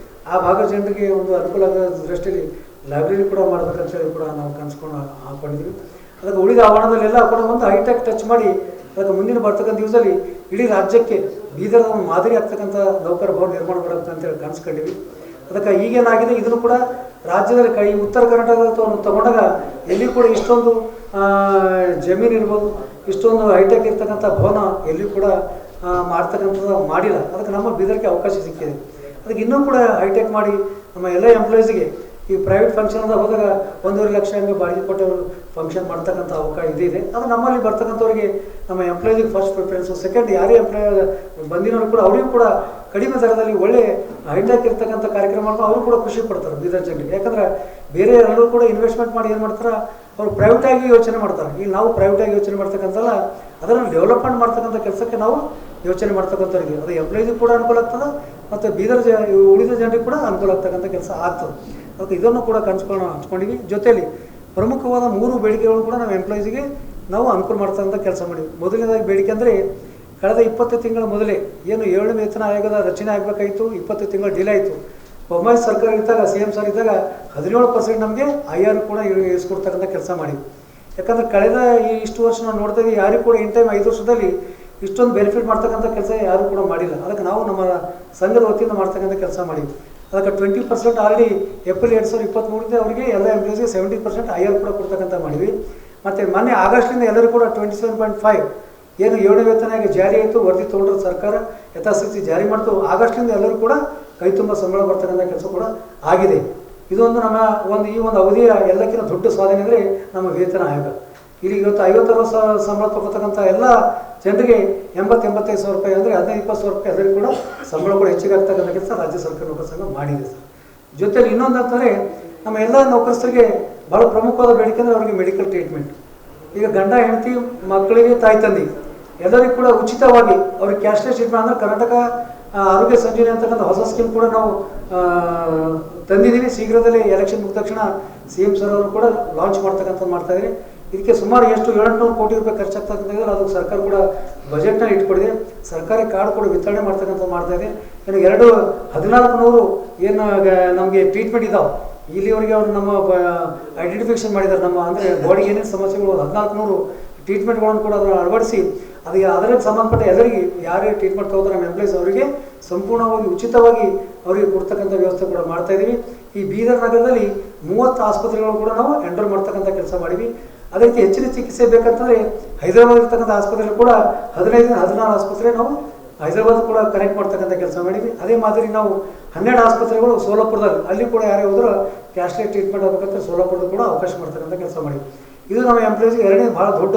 ಆ ಭಾಗದ ಜನರಿಗೆ ಒಂದು ಅನುಕೂಲ ಆಗೋ ದೃಷ್ಟಿಯಲ್ಲಿ ಲೈಬ್ರರಿ ಕೂಡ ಮಾಡ್ಬೇಕಂತೇಳಿ ಕೂಡ ನಾವು ಕನಸ್ಕೊಂಡು ಹಾಕ್ಕೊಂಡಿದ್ದೀವಿ. ಅದಕ್ಕೆ ಉಳಿದ ಆವರಣದಲ್ಲೆಲ್ಲ ಕೂಡ ಒಂದು ಹೈಟೆಕ್ ಟಚ್ ಮಾಡಿ ಅದಕ್ಕೆ ಮುಂದಿನ ಬರ್ತಕ್ಕಂಥ ದಿವಸದಲ್ಲಿ ಇಡೀ ರಾಜ್ಯಕ್ಕೆ ಬೀದರ್ದ ಒಂದು ಮಾದರಿ ಆಗ್ತಕ್ಕಂಥ ನೌಕರ ಭವನ ನಿರ್ಮಾಣ ಮಾಡಬೇಕಂತೇಳಿ ಕನಸ್ಕೊಂಡಿವಿ. ಅದಕ್ಕೆ ಈಗೇನಾಗಿದೆ ಇದನ್ನು ಕೂಡ ರಾಜ್ಯದಲ್ಲಿ ಉತ್ತರ ಕರ್ನಾಟಕದ ತಗೊಂಡಾಗ ಎಲ್ಲಿ ಕೂಡ ಇಷ್ಟೊಂದು ಜಮೀನು ಇರ್ಬೋದು, ಇಷ್ಟೊಂದು ಹೈಟೆಕ್ ಇರ್ತಕ್ಕಂಥ ಭವನ ಎಲ್ಲಿ ಕೂಡ ಮಾಡ್ತಕ್ಕಂಥದ್ದು ಮಾಡಿಲ್ಲ. ಅದಕ್ಕೆ ನಮ್ಮ ಬೀದರ್ಗೆ ಅವಕಾಶ ಸಿಕ್ಕಿದೆ. ಅದಕ್ಕೆ ಇನ್ನೂ ಕೂಡ ಹೈಟೆಕ್ ಮಾಡಿ ನಮ್ಮ ಎಲ್ಲ ಎಂಪ್ಲಾಯೀಸ್ಗೆ ಈ ಪ್ರೈವೇಟ್ ಫಂಕ್ಷನ್ದಾಗ ಹೋದಾಗ 1.5 ಲಕ್ಷ ಹಂಗೆ ಬಾಡಿಗೆ ಕೊಟ್ಟವರು ಫಂಕ್ಷನ್ ಮಾಡ್ತಕ್ಕಂಥ ಅವಕಾಶ ಇದೆ. ಅದು ನಮ್ಮಲ್ಲಿ ಬರ್ತಕ್ಕಂಥವ್ರಿಗೆ ನಮ್ಮ ಎಂಪ್ಲಾಯೀಸ್ಗೆ ಫಸ್ಟ್ ಪ್ರಿಫರೆನ್ಸು. ಸೆಕೆಂಡ್ ಯಾರೇ ಎಂಪ್ಲಾಯ್ ಬಂದಿನವರು ಕೂಡ ಅವರಿಗೂ ಕೂಡ ಕಡಿಮೆ ದರದಲ್ಲಿ ಒಳ್ಳೆ ಹೈಟೆಕ್ ಇರ್ತಕ್ಕಂಥ ಕಾರ್ಯಕ್ರಮ ಮಾಡ್ಕೊಂಡು ಅವರು ಕೂಡ ಖುಷಿ ಪಡ್ತಾರೆ ಬೀದರ್ ಜನರಿಗೆ. ಯಾಕಂದ್ರೆ ಬೇರೆ ಎಲ್ಲರೂ ಕೂಡ ಇನ್ವೆಸ್ಟ್ಮೆಂಟ್ ಮಾಡಿ ಏನು ಮಾಡ್ತಾರೆ, ಅವರು ಪ್ರೈವೇಟಾಗಿ ಯೋಚನೆ ಮಾಡ್ತಾರೆ. ಈಗ ನಾವು ಪ್ರೈವೇಟಾಗಿ ಯೋಚನೆ ಮಾಡ್ತಕ್ಕಂಥಲ್ಲ, ಅದನ್ನು ಡೆವಲಪ್ಮೆಂಟ್ ಮಾಡ್ತಕ್ಕಂಥ ಕೆಲಸಕ್ಕೆ ನಾವು ಯೋಚನೆ ಮಾಡ್ತಕ್ಕಂಥವ್ರಿಗೆ ಅದು ಎಂಪ್ಲಾಯಿಗೂ ಕೂಡ ಅನುಕೂಲ ಆಗ್ತದೆ ಮತ್ತು ಬೀದರ್ ಉಳಿದ ಜನರಿಗೆ ಕೂಡ ಅನುಕೂಲ ಆಗ್ತಕ್ಕಂಥ ಕೆಲಸ ಆಗ್ತದೆ. ಅದಕ್ಕೆ ಇದನ್ನು ಕೂಡ ಹಂಚ್ಕೊಂಡಿವಿ. ಜೊತೆಯಲ್ಲಿ ಪ್ರಮುಖವಾದ 3 ಬೇಡಿಕೆಗಳು ಕೂಡ ನಾವು ಎಂಪ್ಲಾಯೀಸಿಗೆ ನಾವು ಅನುಕೂಲ ಮಾಡ್ತಕ್ಕಂಥ ಕೆಲಸ ಮಾಡಿವಿ. ಮೊದಲನೇದಾಗಿ ಬೇಡಿಕೆ ಅಂದರೆ ಕಳೆದ 20 ತಿಂಗಳ ಮೊದಲೇ ಏನು 7ನೇ ವೇತನ ಆಯೋಗದ ರಚನೆ ಆಗಬೇಕಾಯಿತು, 20 ತಿಂಗಳು ಡಿಲೇ ಆಯಿತು. ಬೊಮ್ಮಾಯಿ ಸರ್ಕಾರ ಇದ್ದಾಗ CM ಸರ್ ಇದ್ದಾಗ 17% ನಮಗೆ IR ಕೂಡ ಇಳಿಸ್ಕೊಡ್ತಕ್ಕಂಥ ಕೆಲಸ ಮಾಡಿವಿ. ಯಾಕಂದರೆ ಕಳೆದ ಇಷ್ಟು ವರ್ಷ ನಾವು ನೋಡ್ತಾ ಇದ್ದೀವಿ, ಯಾರಿಗೂ ಕೂಡ ಇನ್ ಟೈಮ್ 5 ವರ್ಷದಲ್ಲಿ ಇಷ್ಟೊಂದು ಬೆನಿಫಿಟ್ ಮಾಡ್ತಕ್ಕಂಥ ಕೆಲಸ ಯಾರೂ ಕೂಡ ಮಾಡಿಲ್ಲ. ಅದಕ್ಕೆ ನಾವು ನಮ್ಮ ಸಂಘದ ವತಿಯಿಂದ ಮಾಡ್ತಕ್ಕಂಥ ಕೆಲಸ ಮಾಡಿವಿ. ಅದಕ್ಕೆ 20% ಆಲ್ರೆಡಿ ಏಪ್ರಿಲ್ 2023 ಅವರಿಗೆ ಎಲ್ಲ ಎಂಪ್ಲಾಯೀಸ್ಗೆ 70% IR ಕೂಡ ಕೊಡ್ತಕ್ಕಂಥ ಮಾಡಿವಿ. ಮತ್ತು ಮೊನ್ನೆ ಆಗಸ್ಟಿಂದ ಎಲ್ಲರೂ ಕೂಡ 27.5 ಏನು 7ನೇ ವೇತನ ಜಾರಿ ಆಯಿತು, ವರದಿ ತೊಗೊಂಡ್ರೆ ಸರ್ಕಾರ ಯಥಾಸ್ಥಿತಿ ಜಾರಿ ಮಾಡ್ತು. ಆಗಸ್ಟಿಂದ ಎಲ್ಲರೂ ಕೂಡ ಕೈ ತುಂಬ ಸಂಬಳ ಬರ್ತಕ್ಕಂಥ ಕೆಲಸ ಕೂಡ ಆಗಿದೆ. ಇದೊಂದು ನಮ್ಮ ಈ ಒಂದು ಅವಧಿಯ ಎಲ್ಲಕ್ಕಿಂತ ದೊಡ್ಡ ಸಾಧನೆ ಅಂದರೆ ನಮ್ಮ ವೇತನ ಆಯೋಗ. ಇಲ್ಲಿ ಇವತ್ತು 50-60 ಸಂಬಳ ತಗೋತಕ್ಕಂಥ ಎಲ್ಲ ಜನರಿಗೆ 80-85 ಸಾವಿರ ರೂಪಾಯಿ ಅಂದರೆ 15-20 ಸಾವಿರ ರೂಪಾಯಿ ಎಲ್ಲರಿಗೂ ಕೂಡ ಸಂಬಳ ಕೂಡ ಹೆಚ್ಚಿಗೆ ಆಗ್ತಕ್ಕಂಥ ಕೆಲಸ ರಾಜ್ಯ ಸರ್ಕಾರ ನೌಕರ ಸಂಘ ಮಾಡಿದೆ ಸರ್. ಜೊತೆಲಿ ಇನ್ನೊಂದು ಅಂತಂದರೆ ನಮ್ಮ ಎಲ್ಲ ನೌಕರಸ್ಥರಿಗೆ ಭಾಳ ಪ್ರಮುಖವಾದ ಬೇಡಿಕೆ ಅಂದರೆ ಅವರಿಗೆ ಮೆಡಿಕಲ್ ಟ್ರೀಟ್ಮೆಂಟ್. ಈಗ ಗಂಡ ಹೆಂಡತಿ ಮಕ್ಕಳಿಗೆ ತಾಯಿ ತಂದೆ ಎಲ್ಲರಿಗೂ ಕೂಡ ಉಚಿತವಾಗಿ ಅವ್ರಿಗೆ ಕ್ಯಾಶ್ಲೆಸ್ ಟ್ರೀಟ್ಮೆಂಟ್ ಅಂದರೆ ಕರ್ನಾಟಕ ಆರೋಗ್ಯ ಸಂಜೀವನಿ ಅಂತಕ್ಕಂಥ ಹೊಸ ಸ್ಕೀಮ್ ಕೂಡ ನಾವು ತಂದಿದ್ದೀವಿ. ಶೀಘ್ರದಲ್ಲೇ ಎಲೆಕ್ಷನ್ ಮುಗಿದ ತಕ್ಷಣ CM ಸರ್ ಅವರು ಕೂಡ ಲಾಂಚ್ ಮಾಡ್ತಕ್ಕಂಥದ್ದು ಮಾಡ್ತಾಯಿದ್ದಾರೆ. ಇದಕ್ಕೆ ಸುಮಾರು 700 ಕೋಟಿ ರೂಪಾಯಿ ಖರ್ಚಾಗ್ತಕ್ಕಂಥ ಅದು ಸರ್ಕಾರ ಕೂಡ ಬಜೆಟ್ನಲ್ಲಿ ಇಟ್ಕೊಂಡಿದೆ. ಸರ್ಕಾರಿ ಕಾರ್ಡ್ ಕೂಡ ವಿತರಣೆ ಮಾಡ್ತಕ್ಕಂಥದ್ದು ಮಾಡ್ತಾಯಿದೆ. ಇನ್ನು 1400 ಏನು ನಮಗೆ ಟ್ರೀಟ್ಮೆಂಟ್ ಇದ್ದಾವೆ ಇಲ್ಲಿವರೆಗೆ ಅವರು ನಮ್ಮ ಐಡೆಂಟಿಫಿಕೇಷನ್ ಮಾಡಿದ್ದಾರೆ. ನಮ್ಮ ಅಂದರೆ ಬಾಡಿಗೆ ಏನೇನು ಸಮಸ್ಯೆಗಳು 1400 ಟ್ರೀಟ್ಮೆಂಟ್ಗಳನ್ನು ಕೂಡ ಅದನ್ನು ಅಳವಡಿಸಿ ಅದಕ್ಕೆ ಸಂಬಂಧಪಟ್ಟ ಎಲ್ಲರಿಗೆ ಯಾರೇ ಟ್ರೀಟ್ಮೆಂಟ್ ತಗೋತಾರೆ ನಮ್ಮ ಎಂಪ್ಲಾಯೀಸ್ ಅವರಿಗೆ ಸಂಪೂರ್ಣವಾಗಿ ಉಚಿತವಾಗಿ ಅವರಿಗೆ ಕೊಡ್ತಕ್ಕಂಥ ವ್ಯವಸ್ಥೆ ಕೂಡ ಮಾಡ್ತಾಯಿದ್ದೀವಿ. ಈ ಬೀದರ್ ನಗರದಲ್ಲಿ 30 ಆಸ್ಪತ್ರೆಗಳು ಕೂಡ ನಾವು ಎಂಡರ್ ಮಾಡ್ತಕ್ಕಂಥ ಕೆಲಸ ಮಾಡಿವಿ. ಅದೇ ರೀತಿ ಹೆಚ್ಚಿನ ಚಿಕಿತ್ಸೆ ಬೇಕಂತಂದರೆ ಹೈದರಾಬಾದ್ ಇರ್ತಕ್ಕಂಥ ಆಸ್ಪತ್ರೆ ಕೂಡ 15-16 ಆಸ್ಪತ್ರೆ ನಾವು ಹೈದರಾಬಾದ್ ಕೂಡ ಕನೆಕ್ಟ್ ಮಾಡ್ತಕ್ಕಂಥ ಕೆಲಸ ಮಾಡಿವಿ. ಅದೇ ಮಾದರಿ ನಾವು 12 ಆಸ್ಪತ್ರೆಗಳು ಸೋಲಾಪುರದಲ್ಲಿ ಅಲ್ಲಿ ಕೂಡ ಯಾರೇ ಹೋದರೂ ಕ್ಯಾಶ್ಲೆಸ್ ಟ್ರೀಟ್ಮೆಂಟ್ ಆಗಬೇಕಂದ್ರೆ ಸೋಲಾಪುರದ ಕೂಡ ಅವಕಾಶ ಮಾಡ್ತಕ್ಕಂಥ ಕೆಲಸ ಮಾಡಿವಿ. ಇದು ನಮ್ಮ ಎಂಪ್ಲಾಯೀಸ್ಗೆ ಎರಡನೇ ಭಾಳ ದೊಡ್ಡ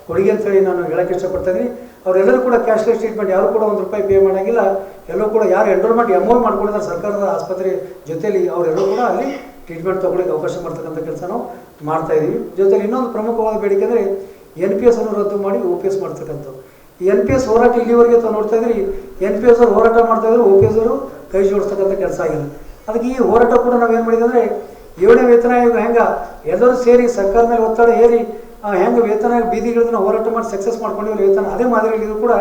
ಕೊಡುಗೆ ಅಂತೇಳಿ ನಾನು ಹೇಳೋಕ್ಕೆ ಇಷ್ಟಪಡ್ತಾಯಿದ್ದೀನಿ. ಅವರೆಲ್ಲರೂ ಕೂಡ ಕ್ಯಾಶ್ಲೆಸ್ ಟ್ರೀಟ್ಮೆಂಟ್ ಯಾರು ಕೂಡ ₹1 ಪೇ ಮಾಡೋಂಗಿಲ್ಲ. ಎಲ್ಲರೂ ಕೂಡ ಯಾರು ಎನ್ರೋಲ್ಮೆಂಟ್ ಅಮೌಂಟ್ ಮಾಡ್ಕೊಂಡಿದ್ದಾರೆ ಸರ್ಕಾರದ ಆಸ್ಪತ್ರೆ ಜೊತೆಯಲ್ಲಿ ಅವರೆಲ್ಲರೂ ಕೂಡ ಅಲ್ಲಿ ಟ್ರೀಟ್ಮೆಂಟ್ ತೊಗೊಳ್ಳೋಕ್ಕೆ ಅವಕಾಶ ಮಾಡ್ತಕ್ಕಂಥ ಕೆಲಸ ನಾವು ಮಾಡ್ತಾಯಿದ್ದೀವಿ. ಜೊತೆಲಿ ಇನ್ನೊಂದು ಪ್ರಮುಖವಾದ ಬೇಡಿಕೆ ಅಂದರೆ NPS ಅನ್ನು ರದ್ದು ಮಾಡಿ OPS ಮಾಡ್ತಕ್ಕಂಥದ್ದು. ಈ NPS ಹೋರಾಟ ಇಲ್ಲಿವರೆಗೆ ತಾವು ನೋಡ್ತಾ ಇದ್ರಿ, NPS ಅವರು ಹೋರಾಟ ಮಾಡ್ತಾಯಿದ್ರು, OPS ಅವರು ಕೈ ಜೋಡಿಸ್ತಕ್ಕಂಥ ಕೆಲಸ ಆಗಿದೆ. ಅದಕ್ಕೆ ಈ ಹೋರಾಟ ಕೂಡ ನಾವೇನು ಮಾಡಿದೆ ಅಂದರೆ 7ನೇ ವೇತನ ಆಯೋಗ ಹೆಂಗೆ ಎಲ್ಲರೂ ಸೇರಿ ಸರ್ಕಾರ ಮೇಲೆ ಒತ್ತಡ ಹೇರಿ ಹೆಂಗೆ ವೇತನ ಬೀದಿಗಳನ್ನ ಹೋರಾಟ ಮಾಡಿ ಸಕ್ಸಸ್ ಮಾಡ್ಕೊಂಡಿವಿ ವೇತನ, ಅದೇ ಮಾದರಿಯಲ್ಲಿ ಇದು ಕೂಡ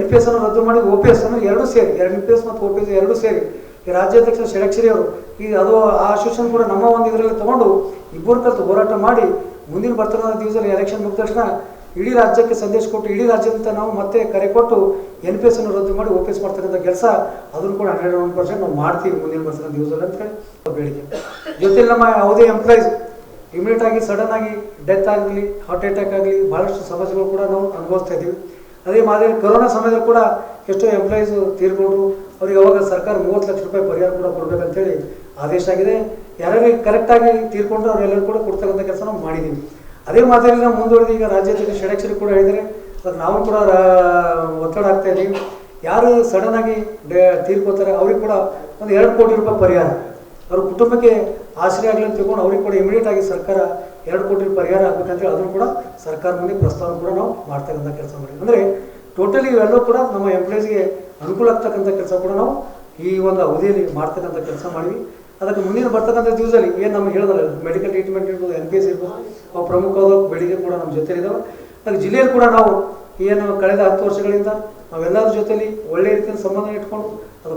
NPS ಅನ್ನು ರದ್ದು ಮಾಡಿ OPS ಅಂದರೆ ಎರಡೂ ಸೇರಿ NPS ಮತ್ತು OPS ಎರಡೂ ಸೇರಿ ಈ ರಾಜ್ಯಾಧ್ಯಕ್ಷ ಷಡಕ್ಷರಿ ಅವರು ಈಗ ಅದು ಆ ಅಸೋಸಿಯೇಷನ್ ಕೂಡ ನಮ್ಮ ಒಂದು ಇದರಲ್ಲಿ ತೊಗೊಂಡು ಇಬ್ಬರು ಕಲಿತು ಹೋರಾಟ ಮಾಡಿ ಮುಂದಿನ ಬರ್ತಕ್ಕಂಥ ದಿವಸದಲ್ಲಿ ಎಲೆಕ್ಷನ್ ಮುಗಿದ ತಕ್ಷಣ ಇಡೀ ರಾಜ್ಯಕ್ಕೆ ಸಂದೇಶ ಕೊಟ್ಟು ಇಡೀ ರಾಜ್ಯದಿಂದ ನಾವು ಮತ್ತೆ ಕರೆ ಕೊಟ್ಟು NPS ಅನ್ನು ರದ್ದು ಮಾಡಿ OPS ಮಾಡ್ತಕ್ಕಂಥ ಕೆಲಸ ಅದನ್ನು ಕೂಡ 101% ನಾವು ಮಾಡ್ತೀವಿ ಮುಂದಿನ ಬರ್ತಕ್ಕಂಥ ದಿವಸದಲ್ಲಿ ಅಂತ ಹೇಳಿ ಬೇಡಿಕೆ. ಜೊತೆಲಿ ನಮ್ಮ ಯಾವುದೇ ಎಂಪ್ಲಾಯೀಸ್ ಇಮಿಡಿಯೇಟ್ ಆಗಿ ಸಡನ್ ಆಗಿ ಡೆತ್ ಆಗಲಿ ಹಾರ್ಟ್ ಅಟ್ಯಾಕ್ ಆಗಲಿ ಭಾಳಷ್ಟು ಸಮಸ್ಯೆಗಳು ಕೂಡ ನಾವು ಅನುಭವಿಸ್ತಾ ಇದ್ದೀವಿ. ಅದೇ ಮಾದರಿ ಕೊರೋನಾ ಸಮಯದಲ್ಲಿ ಕೂಡ ಎಷ್ಟೋ ಎಂಪ್ಲಾಯೀಸ್ ತೀರ್ಕೊಂಡ್ರು, ಅವ್ರಿಗೆ ಅವಾಗ ಸರ್ಕಾರ 30 ಲಕ್ಷ ರೂಪಾಯಿ ಪರಿಹಾರ ಕೂಡ ಕೊಡಬೇಕಂತೇಳಿ ಆದೇಶ ಆಗಿದೆ. ಯಾರ್ಯಾರಿಗೆ ಕರೆಕ್ಟಾಗಿ ತೀರ್ಕೊಂಡ್ರೆ ಅವರೆಲ್ಲರೂ ಕೂಡ ಕೊಡ್ತಕ್ಕಂಥ ಕೆಲಸ ನಾವು ಮಾಡಿದ್ದೀವಿ. ಅದೇ ಮಾದರಿ ನಾವು ಮುಂದುವರೆದು ಈಗ ರಾಜ್ಯದಲ್ಲಿ ಷಡಕ್ಷರಿ ಕೂಡ ಹೇಳಿದರೆ ಅದಕ್ಕೆ ನಾವು ಕೂಡ ಒತ್ತಡ ಆಗ್ತಾ ಇದ್ದೀವಿ. ಯಾರು ಸಡನ್ ಆಗಿ ತೀರ್ಕೋತಾರೆ ಅವ್ರಿಗೆ ಕೂಡ ಒಂದು 2 ಕೋಟಿ ರೂಪಾಯಿ ಪರಿಹಾರ, ಅವ್ರ ಕುಟುಂಬಕ್ಕೆ ಆಶ್ರಯ ಆಗಲಿ ಅಂತ ತಿಳ್ಕೊಂಡು ಅವ್ರಿಗೆ ಕೂಡ ಇಮಿಡಿಯೇಟ್ ಆಗಿ ಸರ್ಕಾರ 2 ಕೋಟಿ ಪರಿಹಾರ ಆಗಬೇಕಂತೇಳಿ ಅದನ್ನು ಕೂಡ ಸರ್ಕಾರ ಮುಂದೆ ಪ್ರಸ್ತಾವ ಕೂಡ ನಾವು ಮಾಡ್ತಕ್ಕಂಥ ಕೆಲಸ ಮಾಡಿದ್ವಿ. ಅಂದರೆ ಟೋಟಲಿ ಇವೆಲ್ಲವೂ ಕೂಡ ನಮ್ಮ ಎಂಪ್ಲಾಯೀಸ್ಗೆ ಅನುಕೂಲ ಆಗ್ತಕ್ಕಂಥ ಕೆಲಸ ಕೂಡ ನಾವು ಈ ಒಂದು ಅವಧಿಯಲ್ಲಿ ಮಾಡ್ತಕ್ಕಂಥ ಕೆಲಸ ಮಾಡಿವಿ. ಅದಕ್ಕೆ ಮುಂದಿನ ಬರ್ತಕ್ಕಂಥ ದಿವಸದಲ್ಲಿ ಏನು ನಮಗೆ ಹೇಳಿದ್ರೆ ಮೆಡಿಕಲ್ ಟ್ರೀಟ್ಮೆಂಟ್ ಇರ್ಬೋದು, NPS ಇರ್ಬೋದು, ಅವು ಪ್ರಮುಖವಾದ ಬೇಡಿಕೆ ಕೂಡ ನಮ್ಮ ಜೊತೆ ಇದ್ದಾವೆ. ಅದಕ್ಕೆ ಜಿಲ್ಲೆಯಲ್ಲಿ ಕೂಡ ನಾವು ಏನು ಕಳೆದ 10 ವರ್ಷಗಳಿಂದ ನಾವೆಲ್ಲರ ಜೊತೆಲಿ ಒಳ್ಳೆಯ ರೀತಿಯ ಸಂಬಂಧ ಇಟ್ಕೊಂಡು ಅದು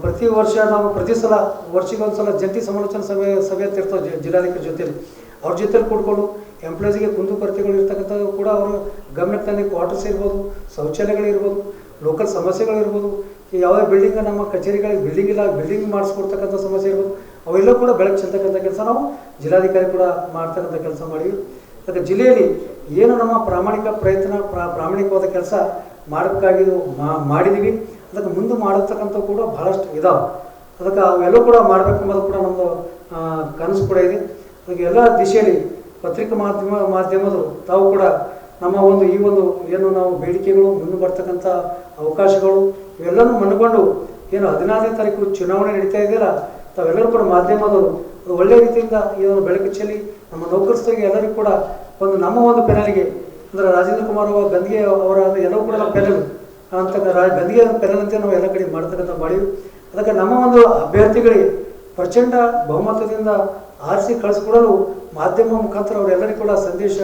ಪ್ರತಿ ವರ್ಷ ನಾವು ಪ್ರತಿ ಸಲ ವರ್ಷಕ್ಕೊಂದು ಸಲ ಜಂಟಿ ಸಮಾಲೋಚನಾ ಸಭೆ ಅಂತ ಇರ್ತವೆ ಜಿಲ್ಲಾಧಿಕಾರಿ ಜೊತೆಲಿ, ಅವ್ರ ಜೊತೆಲಿ ಕೂಡ್ಕೊಂಡು ಎಂಪ್ಲಾಯೀಸ್ಗೆ ಕುಂದುಕೊರತೆಗಳು ಇರ್ತಕ್ಕಂಥದ್ದು ಕೂಡ ಅವರು ಗಮನಕ್ಕೆ ತಂದು ಕ್ವಾರ್ಟರ್ಸ್ ಇರ್ಬೋದು, ಶೌಚಾಲಯಗಳಿರ್ಬೋದು, ಲೋಕಲ್ ಸಮಸ್ಯೆಗಳಿರ್ಬೋದು, ಯಾವುದೇ ಬಿಲ್ಡಿಂಗ್ ನಮ್ಮ ಕಚೇರಿಗಳಿಗೆ ಬಿಲ್ಡಿಂಗ್ ಇಲ್ಲ ಬಿಲ್ಡಿಂಗ್ ಮಾಡಿಸ್ಕೊಡ್ತಕ್ಕಂಥ ಸಮಸ್ಯೆ ಇರ್ಬೋದು, ಅವೆಲ್ಲೂ ಕೂಡ ಬೆಳಕು ಚೆಲ್ತಕ್ಕಂಥ ಕೆಲಸ ನಾವು ಜಿಲ್ಲಾಧಿಕಾರಿ ಕೂಡ ಮಾಡ್ತಕ್ಕಂಥ ಕೆಲಸ ಮಾಡಿವಿ. ಅದಕ್ಕೆ ಜಿಲ್ಲೆಯಲ್ಲಿ ಏನು ನಮ್ಮ ಪ್ರಾಮಾಣಿಕ ಪ್ರಯತ್ನ ಪ್ರಾಮಾಣಿಕವಾದ ಕೆಲಸ ಮಾಡಬೇಕಾಗಿದ್ದು ಮಾಡಿದ್ದೀವಿ. ಅದಕ್ಕೆ ಮುಂದೆ ಮಾಡತಕ್ಕಂಥ ಕೂಡ ಭಾಳಷ್ಟು ಇದಾವೆ. ಅದಕ್ಕೆ ಅವೆಲ್ಲೂ ಕೂಡ ಮಾಡಬೇಕು ಅನ್ನೋದು ಕೂಡ ನಮ್ಮದು ಕನಸು ಕೂಡ ಇದೆ. ಅದಕ್ಕೆ ಎಲ್ಲ ದಿಶೆಯಲ್ಲಿ ಪತ್ರಿಕಾ ಮಾಧ್ಯಮದರು ತಾವು ಕೂಡ ನಮ್ಮ ಈ ಒಂದು ಏನು ನಾವು ಬೇಡಿಕೆಗಳು ಮುಂದೆ ಬರ್ತಕ್ಕಂಥ ಅವಕಾಶಗಳು ಇವೆಲ್ಲನೂ ಮನಗೊಂಡು ಏನು 14ನೇ ತಾರೀಕು ಚುನಾವಣೆ ನಡೀತಾ ಇದೆಯಲ್ಲ, ತಾವೆಲ್ಲರೂ ಕೂಡ ಮಾಧ್ಯಮದವರು ಒಳ್ಳೆಯ ರೀತಿಯಿಂದ ಇದನ್ನು ಬೆಳಕು ಚೆಲ್ಲಿ ನಮ್ಮ ನೌಕರಸ್ಥರಿಗೆ ಎಲ್ಲರಿಗೂ ಕೂಡ ಒಂದು ನಮ್ಮ ಒಂದು ಪೆನಲ್ಗೆ ಅಂದರೆ ರಾಜೇಂದ್ರ ಕುಮಾರ್ ಗಂದಿಗೆ ಅವರ ಎಲ್ಲವೂ ಕೂಡ ನಮ್ಮ ಪೆನಲ್ ಅಂತ ಗಂದಿಗೆ ಪೆನಲ್ ಅಂತ ನಾವು ಎಲ್ಲ ಕಡೆ ಮಾಡ್ತಕ್ಕಂಥ ಮಾಡಿವಿ. ಅದಕ್ಕೆ ನಮ್ಮ ಒಂದು ಅಭ್ಯರ್ಥಿಗಳಿಗೆ ಪ್ರಚಂಡ ಬಹುಮತದಿಂದ ಆರಿಸಿ ಕಳಿಸ್ಕೊಡಲು ಮಾಧ್ಯಮ ಮುಖಾಂತರ ಅವರೆಲ್ಲರಿಗೂ ಕೂಡ ಸಂದೇಶ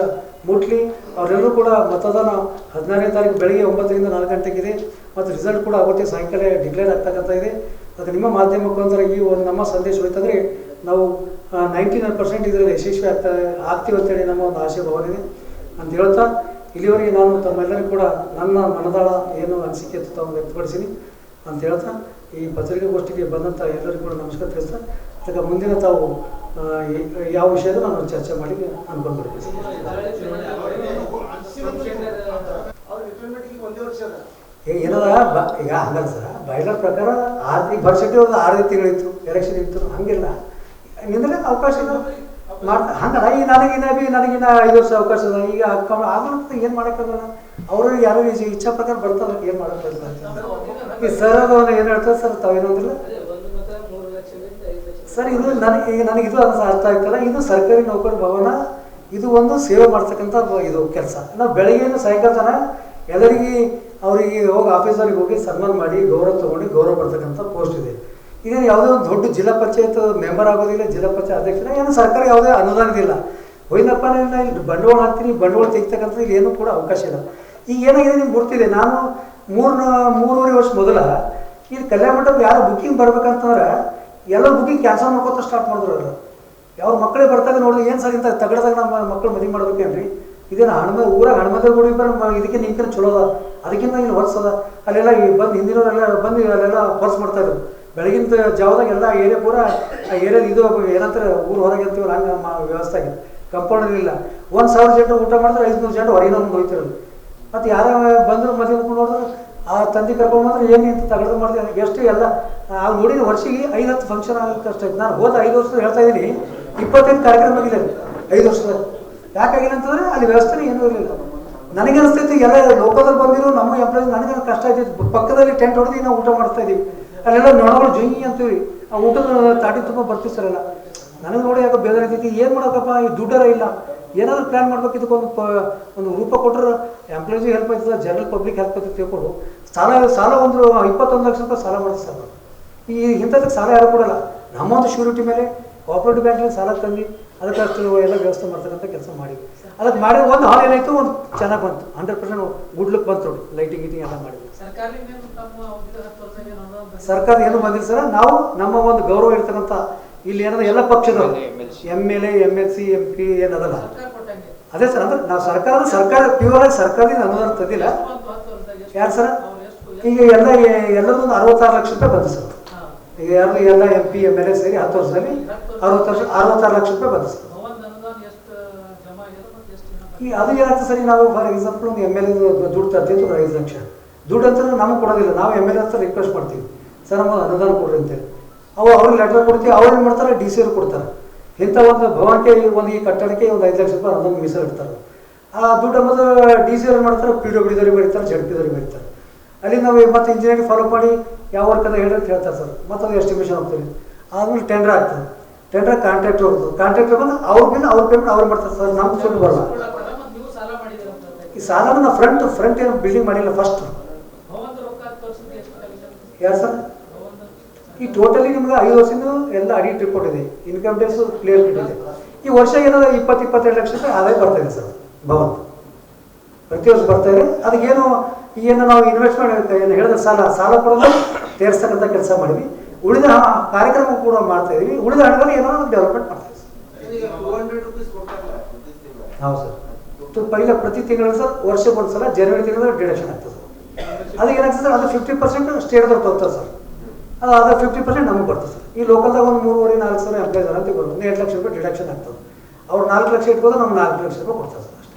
ಮುಟ್ಲಿ. ಅವರೆಲ್ಲರೂ ಕೂಡ ಮತದಾನ 16ನೇ ತಾರೀಕು ಬೆಳಗ್ಗೆ 9ರಿಂದ 4 ಗಂಟೆಗಿದೆ ಮತ್ತು ರಿಸಲ್ಟ್ ಕೂಡ ಅವತ್ತೇ ಸಾಯಂಕಾಲ ಡಿಕ್ಲೇರ್ ಆಗ್ತಕ್ಕಂಥ ಇದೆ. ಅದಕ್ಕೆ ನಿಮ್ಮ ಮಾಧ್ಯಮ ಮುಖಾಂತರ ಈ ಒಂದು ನಮ್ಮ ಸಂದೇಶ ಹೋಯ್ತಂದರೆ ನಾವು 99% ಇದರಲ್ಲಿ ಯಶಸ್ವಿ ಆಗ್ತೀವಿ ಅಂತೇಳಿ ನಮ್ಮ ಒಂದು ಆಶೆ ಭಾವನೆ ಅಂತ ಹೇಳ್ತಾ ಇಲ್ಲಿವರೆಗೆ ನಾನು ತಮ್ಮೆಲ್ಲರಿಗೂ ಕೂಡ ನನ್ನ ಮನದಾಳ ಏನು ಅನಿಸಿಕೆ ತಾವು ವ್ಯಕ್ತಪಡಿಸೀನಿ ಅಂತ ಹೇಳ್ತಾ ಈ ಪತ್ರಿಕಾಗೋಷ್ಠಿಗೆ ಬಂದಂಥ ಎಲ್ಲರಿಗೂ ಕೂಡ ನಮಸ್ಕಾರ ತಿಳಿಸ್ತಾ ಅದಕ್ಕೆ ಮುಂದಿನ ತಾವು ಯಾವ ವಿಷಯದ ನಾನು ಚರ್ಚೆ ಮಾಡಿ ಅನ್ಕೊಂಡ್ಬಿಡ್ತೀನಿ. ಏನದ ಈಗ ಹಂಗಲ್ಲ ಸರ್, ಬೈಲರ್ ಪ್ರಕಾರ 6 ವರ್ಷಕ್ಕೆ ಒಂದು 6 ತಿಂಗಳಿತ್ತು ಎಲೆಕ್ಷನ್ ಇತ್ತು, ಹಂಗಿಲ್ಲ ನಿಂದ್ರೆ ಅವಕಾಶ ಮಾಡ್ತಾ ಹಂಗಲ್ಲ. ಈಗ ನನಗಿನ 5 ವರ್ಷ ಅವಕಾಶ ಅದ. ಈಗ ಆಗಲ್ಲ ಏನು ಮಾಡೋಕ್ಕಾಗಲ್ಲ. ಅವರು ಯಾರು ಇಚ್ಛಾ ಪ್ರಕಾರ ಬರ್ತಾರೆ, ಏನು ಮಾಡೋಕ್ಕಾಗಲ್ಲ. ಈ ಸರ್ ಅದು ಏನು ಹೇಳ್ತಾರೆ ಸರ್, ತಾವೇನಂದಿಲ್ಲ ಸರ್. ಇದು ನನಗೆ ಇದು ಅರ್ಥ ಆಗ್ತಲ್ಲ. ಇದು ಸರ್ಕಾರಿ ನೌಕರ ಭವನ, ಇದು ಒಂದು ಸೇವೆ ಮಾಡ್ತಕ್ಕಂಥ ಇದು ಕೆಲಸ. ನಾವು ಬೆಳಗ್ಗೆಯಿಂದ ಸಾಯಂಕಾಲ ತನಕ ಎಲ್ಲರಿಗೆ ಅವರಿಗೆ ಹೋಗಿ ಆಫೀಸರಿಗೆ ಹೋಗಿ ಸನ್ಮಾನ ಮಾಡಿ ಗೌರವ ತೊಗೊಂಡು ಗೌರವ ಬರ್ತಕ್ಕಂಥ ಪೋಸ್ಟ್ ಇದೆ. ಇದೇನು ಯಾವುದೇ ಒಂದು ದೊಡ್ಡ ಜಿಲ್ಲಾ ಪಂಚಾಯತ್ ಮೆಂಬರ್ ಆಗೋದಿಲ್ಲ, ಜಿಲ್ಲಾ ಪಂಚಾಯತ್ ಅಧ್ಯಕ್ಷನ, ಏನು ಸರ್ಕಾರ ಯಾವುದೇ ಅನುದಾನದಿಲ್ಲ. ಹೋಯ್ನಪ್ಪ ಇಲ್ಲಿ ಬಂಡವಾಳ ಹಾಕ್ತೀನಿ, ಬಂಡವಾಳ ತೆಗಿತಕ್ಕಂಥ ಇಲ್ಲಿ ಏನೂ ಕೂಡ ಅವಕಾಶ ಇಲ್ಲ. ಈಗ ಏನಾಗಿದೆ ನಿಮ್ಗೆ ಗೊತ್ತಿದೆ, ನಾನು 3.5 ವರ್ಷ ಮೊದಲ ಇಲ್ಲಿ ಕಲ್ಯಾಣ ಮಂಟಪ ಯಾರು ಬುಕ್ಕಿಂಗ್ ಬರ್ಬೇಕಂತಂದ್ರೆ ಎಲ್ಲ ಬುಕ್ಕಿಂಗ್ ಕ್ಯಾನ್ಸಲ್ ಮಾಡ್ಕೊತ ಸ್ಟಾರ್ಟ್ ಮಾಡಿದ್ರು. ಅವರು ಅವ್ರ ಮಕ್ಕಳೇ ಬರ್ತಾಗ ನೋಡಿದ್ರೆ ಏನು ಸರ್ ಇಂಥ ತಗಡ್ದಾಗ ನಮ್ಮ ಮಕ್ಕಳು ಮದುವೆ ಮಾಡ್ಬೇಕೇನ್ರಿ, ಇದೇನು ಊರಾಗ ಹಣಮದ ಗುಡಿ ಇದಕ್ಕೆ ನಿಮ್ಗೆ ಚಲೋ ಅದ, ಅದಕ್ಕಿಂತ ಇಲ್ಲಿ ಹೊರ್ಸದ. ಅಲ್ಲೆಲ್ಲ ಬಂದು ಹಿಂದಿನವರೆಲ್ಲ ಬಂದು ಅಲ್ಲೆಲ್ಲ ಹೊರ್ಸ್ ಮಾಡ್ತಾಯಿದ್ರು. ಬೆಳಗಿನ ಜಾವದಾಗ ಎಲ್ಲ ಏರಿಯಾ ಪೂರ ಆ ಏರಿಯಾದ ಇದು ಏನಂತಾರೆ ಊರು ಹೊರಗೆ ಅಂತೀವಲ್ಲ ಹಂಗೆ ವ್ಯವಸ್ಥೆ ಆಗಿದೆ. ಕಂಪೌಂಡರ್ ಇಲ್ಲ. 1000 ಜನ ಊಟ ಮಾಡಿದ್ರೆ 500 ಜನ ಹೊರಗಿನ ಮುಂದೆ ಹೋಗ್ತಿರೋದು. ಮತ್ತು ಯಾರ ಬಂದರು ಮದುವೆ ಮುಟ್ಕೊಂಡು ನೋಡಿದ್ರೆ ಆ ತಂದೆ ಕರ್ಕೊಂಡು ಬಂದ್ರೆ ಏನು ಇಂತ ತಗಡ್ದು ಮಾಡಿದೆ ಎಷ್ಟು ಎಲ್ಲ ಅವ್ರು ನೋಡಿದ ವರ್ಷಿಗೆ 5-10 ಫಂಕ್ಷನ್ ಆಗೋಕ್ಕೆ ಅಷ್ಟು ಆಯ್ತು. ನಾನು ಹೋದ 5 ವರ್ಷದ ಹೇಳ್ತಾ ಇದ್ದೀನಿ, 25 ಕಾರ್ಯಕ್ರಮ ಆಗಿದೆ 5 ವರ್ಷದಾಗ. ಯಾಕಾಗಿಲ್ಲ ಅಂತಂದರೆ ಅಲ್ಲಿ ವ್ಯವಸ್ಥೆ ಏನೂ ಇರಲಿಲ್ಲ. ನನಗೆ ಅನಿಸ್ತೈತಿ ಎಲ್ಲ ಲೋಕದಲ್ಲಿ ಬಂದಿರೋ ನಮ್ಮ ಎಂಪ್ಲಾಯೀಸ್ ನನಗೆ ಕಷ್ಟ ಆಯ್ತಿತ್ತು. ಪಕ್ಕದಲ್ಲಿ ಟೆಂಟ್ ಹೊಡೆದು ನಾವು ಊಟ ಮಾಡ್ತಾ ಇದ್ದೀವಿ. ಅಲ್ಲೆಲ್ಲ ನೊಣಗಳು ಜುಯಿ ಅಂತೀವಿ. ಆ ಊಟದ ತಾಟಿ ತುಂಬ ಬರ್ತೀವಿ ಸರ್ ಎಲ್ಲ. ನನಗೆ ನೋಡಿ ಯಾಕೆ ಬೇಜಾರಾಗ್ತೈತಿ. ಏನು ಮಾಡೋಕ್ಕಪ್ಪ, ಈ ದುಡ್ಡರ ಇಲ್ಲ, ಏನಾದರೂ ಪ್ಲ್ಯಾನ್ ಮಾಡ್ಬೇಕು. ಇದಕ್ಕೊಂದು ಒಂದು ರೂಪ ಕೊಟ್ಟರೆ ಎಂಪ್ಲಾಯೀಸಿಗೆ ಹೆಲ್ಪ್ ಆಗ್ತದೆ, ಜನರಲ್ ಪಬ್ಲಿಕ್ ಹೆಲ್ಪ್ ಆಗ್ತದೆ ತಿಳ್ಕೊಂಡು ಸಾಲ ಒಂದು 21 ಲಕ್ಷ ರೂಪಾಯಿ ಸಾಲ ಮಾಡಿದೆ ಸರ್. ಈ ಇಂಥದಕ್ಕೆ ಸಾಲ ಯಾರು ಕೊಡಲ್ಲ. ನಮ್ಮೊಂದು ಶ್ಯೂರಿಟಿ ಮೇಲೆ ಕೋಆಪರೇಟಿವ್ ಬ್ಯಾಂಕ್ನಲ್ಲಿ ಸಾಲ ತಂದು ಅದಕ್ಕೆ ಅಷ್ಟು ಎಲ್ಲ ವ್ಯವಸ್ಥೆ ಮಾಡ್ತಕ್ಕಂಥ ಕೆಲಸ ಮಾಡಿವಿ. ಅದಕ್ಕೆ ಮಾಡಿ ಒಂದು ಹಾಲ್ ಏನಾಯಿತು, ಒಂದು ಚೆನ್ನಾಗಿ ಬಂತು, 100% ಗುಡ್ ಲುಕ್ ಬಂತು ನೋಡಿ. ಲೈಟಿಂಗ್ ಗೀಟಿಂಗ್ ಎಲ್ಲ ಮಾಡಿದ್ವಿ. ಸರ್ಕಾರ ಏನು ಬಂದಿಲ್ಲ ಸರ್. ನಾವು ನಮ್ಮ ಒಂದು ಗೌರವ ಇರ್ತಕ್ಕಂಥ ಇಲ್ಲಿ ಏನದ ಎಲ್ಲ ಪಕ್ಷದವರು MLA MLC MP ಏನದಲ್ಲ ಅದೇ ಸರ್. ಅಂದ್ರೆ ನಾವು ಸರ್ಕಾರ ಪ್ಯೂರ್ ಆಗಿ ಸರ್ಕಾರದಿಂದ ಅನುದಾನ ತಂದಿಲ್ಲ. ಯಾರು ಸರ್ ಈಗ ಎಲ್ಲರದೊಂದು 66 ಲಕ್ಷ ರೂಪಾಯಿ ಬಂತು ಸರ್. ಈಗ ಯಾರು ಎಲ್ಲ MP MLA ಸೇರಿ 10 ವರ್ಷದಲ್ಲಿ 66 ಲಕ್ಷ ರೂಪಾಯಿ ಬಂತು ಸರ್. ಈಗ ಅದು ಏನಾಗ್ತದೆ ಸರಿ, ನಾವು ಫಾರ್ ಎಕ್ಸಾಂಪಲ್ ಒಂದು MLA ದುಡ್ಡು ತರ್ತೀವಿ 5 ಲಕ್ಷ ದುಡ್ಡು ಅಂತ ನಮಗೆ ಕೊಡೋದಿಲ್ಲ. ನಾವು MLA ಹತ್ರ ರಿಕ್ವೆಸ್ಟ್ ಮಾಡ್ತೀವಿ, ಸರ್ ನಮಗೆ ಅನುದಾನ ಕೊಡ್ರಿ ಅಂತೇಳಿ. ಅವ್ರಿಗೆ ಲೆಟರ್ ಕೊಡ್ತೀವಿ. ಅವ್ರು ಏನು ಮಾಡ್ತಾರೆ, DC ಅವ್ರು ಕೊಡ್ತಾರೆ. ಇಂಥ ಒಂದು ಭವನಕ್ಕೆ ಈ ಕಟ್ಟಡಕ್ಕೆ ಒಂದು 5 ಲಕ್ಷ ರೂಪಾಯಿ ಅನುದಾನ ಮೀಸಲು ಇಡ್ತಾರೆ. ಆ ದುಡ್ಡು ಮತ್ತು DC ಅವ್ರು ಮಾಡ್ತಾರೆ, PWD ದವ್ರಿಗೆ ಬರೀತಾರೆ, ZP ದವ್ರಿಗೆ ಬರೀತಾರೆ. ಅಲ್ಲಿ ನಾವು ಮತ್ತೆ ಇಂಜಿನಿಯರಿಂಗ್ ಫಾಲೋ ಮಾಡಿ ಯಾವ ವರ್ಕ್ ಅದ ಹೇಳಿ ಅಂತ ಹೇಳ್ತಾರೆ ಸರ್. ಮತ್ತು ಅದು ಎಸ್ಟಿಮೇಷನ್ ಹೋಗ್ತೀವಿ. ಆದ್ಮೇಲೆ ಟೆಂಡರ್ ಆಗ್ತದೆ. ಟೆಂಡರ್ ಕಾಂಟ್ರಾಕ್ಟರ್ ಹೋಗ್ತದೆ. ಕಾಂಟ್ರಾಕ್ಟರ್ ಬಂದು ಅವ್ರ ಬಿಲ್ ಅವ್ರ ಪೇಮೆಂಟ್ ಅವ್ರು ಮಾಡ್ತಾರೆ ಸರ್. ನಮ್ಗೆ ಸುಳ್ಳು ಬರಲ್ಲ. ಈ ಸಾಲನ ನಾವು ಫ್ರಂಟ್ ಏನು ಬಿಲ್ಡಿಂಗ್ ಮಾಡಿಲ್ಲ ಫಸ್ಟ್. ಯಾರು ಸರ್ ಈ ಟೋಟಲಿ ನಿಮ್ಗೆ 5 ವರ್ಷದಿಂದ ಎಲ್ಲ ಆಡಿಟ್ ರಿಪೋರ್ಟ್ ಇದೆ, ಇನ್ಕಮ್ ಟ್ಯಾಕ್ಸ್ ಕ್ಲಿಯರ್ ಇದೆ. ಈ ವರ್ಷ ಏನಾದ್ರು 20-22 ಲಕ್ಷ ರೂಪಾಯಿ ಆದಾಯ ಬರ್ತಾ ಇದೆ ಸರ್. ಭವನ ಪ್ರತಿ ವರ್ಷ ಬರ್ತಾ ಇದೆ. ಅದಕ್ಕೇನು ಏನು ನಾವು ಇನ್ವೆಸ್ಟ್ಮೆಂಟ್ ಏನು ಹೇಳಿದ್ರೆ ಸಾಲ ಕೊಡೋದು ತೀರಿಸ್ತಕ್ಕಂಥ ಕೆಲಸ ಮಾಡಿದ್ವಿ. ಉಳಿದ ಕಾರ್ಯಕ್ರಮ ಕೂಡ ಮಾಡ್ತಾ ಇದೀವಿ. ಉಳಿದ ಹಣದಲ್ಲಿ ಏನೋ ಡೆವಲಪ್ಮೆಂಟ್ ಮಾಡ್ತಾ ಇದ್ದೀವಿ. ಹೌದು ಸರ್. ಪೈಲ ಪ್ರತಿ ತಿಂಗಳು ಸರ್, ವರ್ಷಕ್ಕೆ ಒಂದ್ಸಲ ಜನವರಿ ತಿಂಗಳಲ್ಲಿ ಡಿಡಕ್ಷನ್ ಆಗ್ತದೆ ಸರ್. ಅದಕ್ಕೆ ಏನಾಗ್ತದೆ ಸರ್, ಅದು 50% ಸ್ಟೇಟ್ದವ್ರು ತೊಗೊತಾರೆ ಸರ್. ಅದು 50% ನಮಗೆ ಬರ್ತದೆ ಸರ್. ಈ ಲೋಕಲ್ದಾಗ ಒಂದು 3,500-4 ಸಾವಿರ ಎಂಪ್ಲಾಯ್ಸ್ ಅಂತ ತಿಳ್ಕೊಂಡು 8 ಲಕ್ಷ ರೂಪಾಯಿ ಡಿಡಕ್ಷನ್ ಆಗ್ತದೆ. ಅವ್ರು 4 ಲಕ್ಷ ಇಟ್ಕೋದ್ರೆ ನಮ್ಗೆ 4 ಲಕ್ಷ ರೂಪಾಯಿ ಕೊಡ್ತಾರೆ ಸರ್ ಅಷ್ಟೇ.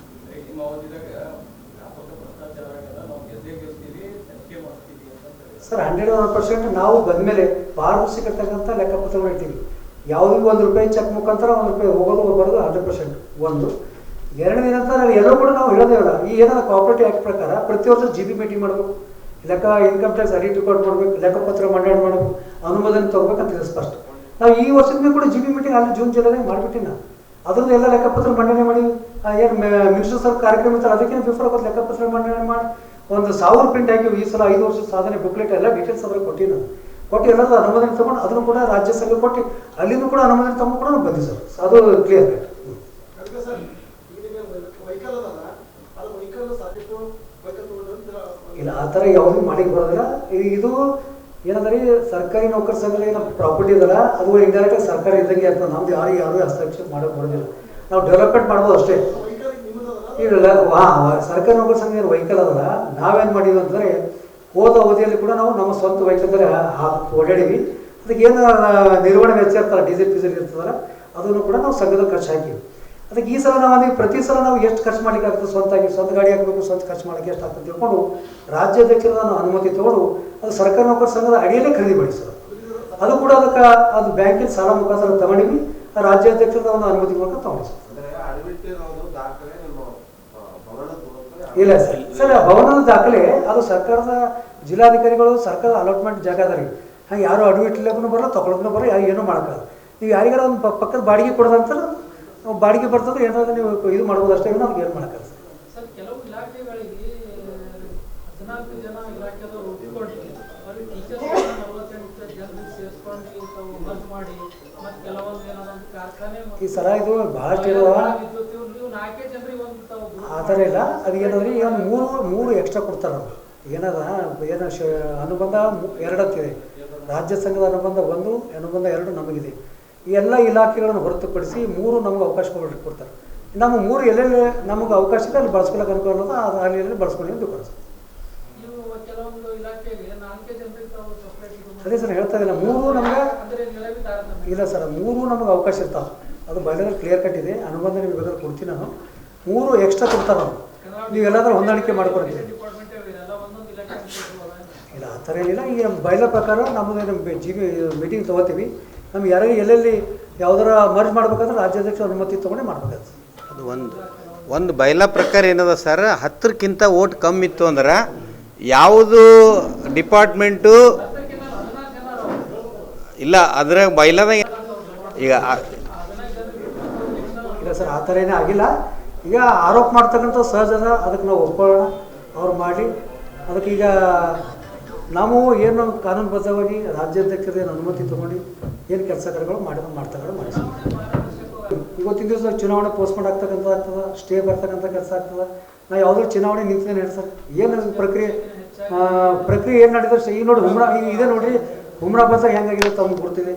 ಸರ್ 101% ನಾವು ಬಂದಮೇಲೆ ಪಾರದರ್ಶಕರ್ತಕ್ಕಂಥ ಲೆಕ್ಕಪತ್ರಗಳು ಇರ್ತೀವಿ. ಯಾವುದಿಗೂ ₹1 ಚೆಕ್ ಮುಖಾಂತರ ₹1 ಹೋಗೋದು ಬರೋದು 100%. ಒಂದು ಎರಡನೇ ದಿನ ಅಂತ ಎಲ್ಲರೂ ಕೂಡ ನಾವು ಹೇಳೋದೇವಲ್ಲ. ಈ ಏನಾದ್ರು ಕೋಆಪರೇಟಿವ್ ಆಕ್ಟ್ ಪ್ರಕಾರ ಪ್ರತಿ ವರ್ಷ GB ಮೀಟಿಂಗ್ ಮಾಡಬೇಕು, ಲೆಕ್ಕ ಇನ್ಕಮ್ ಟ್ಯಾಕ್ಸ್ ಆಡಿಟ್ ರಿಪೋರ್ಟ್ ಮಾಡಬೇಕು, ಲೆಕ್ಕಪತ್ರ ಮಂಡನೆ ಮಾಡಬೇಕು, ಅನುಮೋದನೆ ತೊಗೋಬೇಕಂತ ಇದೆ ಸ್ಪಷ್ಟ. ನಾವು ಈ ವರ್ಷದಿಂದ ಕೂಡ ಜಿ ಬಿ ಮೀಟಿಂಗ್ ಅಲ್ಲಿ ಜೂನ್ ಜುಲೈನಾಗ ಮಾಡಿಬಿಟ್ಟಿನ ಅದ್ರದ್ದು ಎಲ್ಲ ಲೆಕ್ಕಪತ್ರ ಮಂಡನೆ ಮಾಡಿ ಏನು ಮಿನಿಸ್ಟರ್ಸ್ ಆಫ್ ಕಾರ್ಯಕ್ರಮ ಇರ್ತಾರೆ ಅದಕ್ಕಿಂತ ಬಿಫೋರ್ ಆಗೋದು ಲೆಕ್ಕಪತ್ರ ಮಂಡನೆ ಮಾಡಿ ಒಂದು 1000 ಪ್ರಿಂಟ್ ಹಾಕಿ ಈ ಸಲ 5 ವರ್ಷದ ಸಾಧನೆ ಬುಕ್ಲೆಟ್ ಎಲ್ಲ ಡೀಟೇಲ್ಸ್ ಅವ್ರಿಗೆ ಕೊಟ್ಟಿನ ಕೊಟ್ಟು ಎಲ್ಲರೂ ಅನುಮೋದನೆ ತೊಗೊಂಡು ಅದನ್ನು ಕೂಡ ರಾಜ್ಯ ಸಂಘ ಕೊಟ್ಟು ಅಲ್ಲಿಂದ ಕೂಡ ಅನುಮೋದನೆ ತೊಗೊಂಡು ಕೂಡ ಬಂದಿ ಸರ್ ಅದು ಕ್ಲಿಯರ್ ಇಲ್ಲ ಆ ಥರ ಯಾವುದೂ ಮಾಡಿಕ್ ಬರೋದಿಲ್ಲ ಇದು ಏನಂದ್ರೆ ಸರ್ಕಾರಿ ನೌಕರ ಸಂಘದ ಏನೋ ಪ್ರಾಪರ್ಟಿ ಇದಲ್ಲ ಅದು ಇಂಡೈರೆಕ್ಟ್ ಸರ್ಕಾರ ಇದ್ದಂಗೆ ಆಗ್ತದೆ ನಮ್ದು ಯಾರು ಹಸ್ತಕ್ಷೇಪ ಮಾಡೋಕೆ ಬರೋದಿಲ್ಲ ನಾವು ಡೆವಲಪ್ಮೆಂಟ್ ಮಾಡ್ಬೋದು ಅಷ್ಟೇ ಇಲ್ಲ ಸರ್ಕಾರಿ ನೌಕರ ಸಂಘ ಏನು ವೆಹಿಕಲ್ ಅದಲ್ಲ ನಾವೇನು ಮಾಡಿದ್ವಿ ಅಂತಂದರೆ ಹೋದ ಅವಧಿಯಲ್ಲಿ ಕೂಡ ನಾವು ನಮ್ಮ ಸ್ವಂತ ವೆಹಿಕಲ್ದಲ್ಲಿ ಓಡಾಡಿವಿ ಅದಕ್ಕೆ ಏನು ನಿರ್ವಹಣೆ ವೆಚ್ಚ ಇರ್ತಾರೆ ಡೀಸೆಲ್ ಫೀಸಲ್ ಇರ್ತದಲ್ಲ ಅದನ್ನು ಕೂಡ ನಾವು ಸಂಘದ ಖರ್ಚು ಹಾಕಿವಿ ಅದಕ್ಕೆ ಈ ಸಲ ನಾವು ಪ್ರತಿ ಸಲ ನಾವು ಎಷ್ಟು ಖರ್ಚು ಮಾಡ್ಲಿಕ್ಕೆ ಆಗ್ತದೆ ಸ್ವಂತ ಗಾಡಿ ಹಾಕಬೇಕು ಸ್ವಂತ ಖರ್ಚು ಮಾಡಲಿಕ್ಕೆ ಎಷ್ಟು ಆಗ್ತದೆ ತಿಳ್ಕೊಂಡು ರಾಜ್ಯಾಧ್ಯಕ್ಷರ ಅನುಮತಿ ತಗೊಂಡು ಅದು ಸರ್ಕಾರಿ ನೌಕರ ಸಂಘದ ಅಡಿಯಲ್ಲೇ ಖರೀದಿ ಮಾಡಿ ಸರ್ ಅದು ಕೂಡ ಅದಕ್ಕೆ ಅದು ಬ್ಯಾಂಕಿನ ಸಾಲ ಮುಖಾಂತರ ತಗೊಂಡಿವಿ ರಾಜ್ಯಾಧ್ಯಕ್ಷರದ ಒಂದು ಅನುಮತಿ ಮೂಲಕ ತಗೊಂಡು ಸರ್ ಇಲ್ಲ ಸರ್ ಭವನದ ದಾಖಲೆ ಅದು ಸರ್ಕಾರದ ಜಿಲ್ಲಾಧಿಕಾರಿಗಳು ಸರ್ಕಾರದ ಅಲಾಟ್ಮೆಂಟ್ ಜಾಗ ಅದ ರೀ ಹಾಗೆ ಯಾರು ಅಡ್ಮಿಟ್ಲಕ್ಕೂ ಬರಲ್ಲ ತೊಗೊಳಕ್ಕೂ ಬರಲ್ಲ ಯಾರು ಏನೂ ಮಾಡೋಕ್ಕಲ್ಲ ನೀವು ಯಾರಿಗಾರ ಒಂದು ಪಕ್ಕದ ಬಾಡಿಗೆ ಕೊಡೋದಂತಾರೆ ಬಾಡಿಗೆ ಬರ್ತದೆ ಏನಾದರೂ ನೀವು ಇದು ಮಾಡ್ಬೋದು ಅಷ್ಟೇ ಅದಕ್ಕೆ ಏನು ಮಾಡೋಕ್ಕಲ್ಲ ಸರ್ ಕೆಲವು ಇಲಾಖೆಗಳಿಗೆ 14 ಜನ ಇಲಾಖೆದವರು ಒಪ್ಪಿಕೊಂಡಿಲ್ಲ ಅವ್ರಿಗೆ ಟೀಚರ್ಸ್ 48 ಜನರಿಗೆ ಸೇರಿಸ್ಕೊಂಡು ಮರ್ಜ್ ಮಾಡಿ ಮತ್ತು ಕೆಲವೊಂದು ಏನಾದ್ರು ಕಾರ್ಖಾನೆ ಈ ಸಲ ಇದು ಭಾಳಷ್ಟು ಇರುವ ನೀವು 4 ಜನರಿಗೆ ಒಂದು ಆ ಥರ ಇಲ್ಲ ಅದು ಏನಂದ್ರೆ ಈಗ ಮೂರು ಎಕ್ಸ್ಟ್ರಾ ಕೊಡ್ತಾರೆ ಅವರು ಏನದ ಏನು ಅನುಬಂಧ 2 ಅಂತಿದೆ ರಾಜ್ಯ ಸಂಘದ ಅನುಬಂಧ 1 ಅನುಬಂಧ 2 ನಮಗಿದೆ ಈ ಎಲ್ಲ ಇಲಾಖೆಗಳನ್ನು ಹೊರತುಪಡಿಸಿ 3 ನಮಗೆ ಅವಕಾಶ ಕೊಡ್ತಾರೆ ನಮ್ಮ 3 ಎಲ್ಲೆಲ್ಲಿ ನಮಗೆ ಅವಕಾಶ ಇದೆ ಅಲ್ಲಿ ಬಳಸ್ಕೊಳ್ಳೋಕೆ ಅನುಕೂಲ ಅನ್ನೋದು ಅದು ಅಲ್ಲಿ ಬಳಸ್ಕೊಳ್ಳಿ ಅಂತ ಕೊಡ್ತಾರೆ ಅದೇ ಸರ್ ಹೇಳ್ತಾ ಇದ್ದೀನಿ 3 ನಮ್ಗೆ ಇಲ್ಲ ಸರ್ 3 ನಮಗೆ ಅವಕಾಶ ಇರ್ತಾವೆ ಅದು ಬಯಲದಲ್ಲಿ ಕ್ಲಿಯರ್ ಕಟ್ ಇದೆ ಅನುಬಂಧ ನಿಮಗೆ ಬೇಕಾದ್ರೆ ಕೊಡ್ತೀನಿ ನಾನು 3 ಎಕ್ಸ್ಟ್ರಾ ಕೊಡ್ತಾರೆ ನಾವು ನೀವೆಲ್ಲಾದ್ರೂ ಹೊಂದಾಣಿಕೆ ಮಾಡ್ಕೊಡ್ತೀವಿ ಇಲ್ಲ ಆ ಥರ ಏನಿಲ್ಲ ಈಗ ಬಯಲ ಪ್ರಕಾರ ನಮ್ಮದು ಮೀಟಿಂಗ್ ತೊಗೋತೀವಿ ನಮ್ಗೆ ಯಾರಿಗೆ ಎಲ್ಲೆಲ್ಲಿ ಯಾವ್ದಾರ ಮರ್ಜ್ ಮಾಡ್ಬೇಕಂದ್ರೆ ರಾಜ್ಯಾಧ್ಯಕ್ಷ ಅನುಮತಿ ತೊಗೊಂಡೆ ಮಾಡ್ಬೇಕಾಗ್ತದೆ ಅದು ಒಂದು ಬಯಲ ಪ್ರಕಾರ ಏನದ ಸರ್ 10ಕ್ಕಿಂತ ಓಟ್ ಕಮ್ಮಿ ಇತ್ತು ಅಂದ್ರೆ ಯಾವುದು ಡಿಪಾರ್ಟ್ಮೆಂಟು ಇಲ್ಲ ಅದ್ರಾಗ ಬಯಲದ ಈಗ ಇಲ್ಲ ಸರ್ ಆ ಥರ ಏನೇ ಆಗಿಲ್ಲ ಈಗ ಆರೋಪ ಮಾಡ್ತಕ್ಕಂಥ ಸಹಜ ಅದ ಅದಕ್ಕೆ ನಾವು ಒಪ್ಕೊಳ್ಳೋಣ ಅವ್ರು ಮಾಡಿ ಅದಕ್ಕೆ ಈಗ ನಾವು ಏನು ಕಾನೂನುಬದ್ಧವಾಗಿ ರಾಜ್ಯಾಧ್ಯಕ್ಷರ ಏನು ಅನುಮತಿ ತೊಗೊಂಡು ಏನು ಕೆಲಸ ಕಾರ್ಯಗಳು ಮಾಡ್ತಕ್ಕಂಥ ಮಾಡಿಸ್ತೀವಿ ಇವತ್ತಿನ ದಿವಸ ಚುನಾವಣೆ ಪೋಸ್ಟ್ಪೋನ್ ಆಗ್ತಕ್ಕಂಥ ಆಗ್ತದೆ ಸ್ಟೇ ಬರ್ತಕ್ಕಂಥ ಕೆಲಸ ಆಗ್ತದೆ ನಾವು ಯಾವುದಾದ್ರು ಚುನಾವಣೆ ನಿಂತೇನೆ ಹೇಳಿ ಸರ್ ಏನು ಪ್ರಕ್ರಿಯೆ ಏನು ನಡೀತಾರೆ ಈಗ ನೋಡಿ ಹುಮ್ರಾ ಇದೆ ನೋಡಿರಿ ಹುಮ್ರಾ ಬಂದಾಗ ಹೆಂಗಾಗಿದೆ ತಮ್ಗೆ ಗೊತ್ತಿದೆ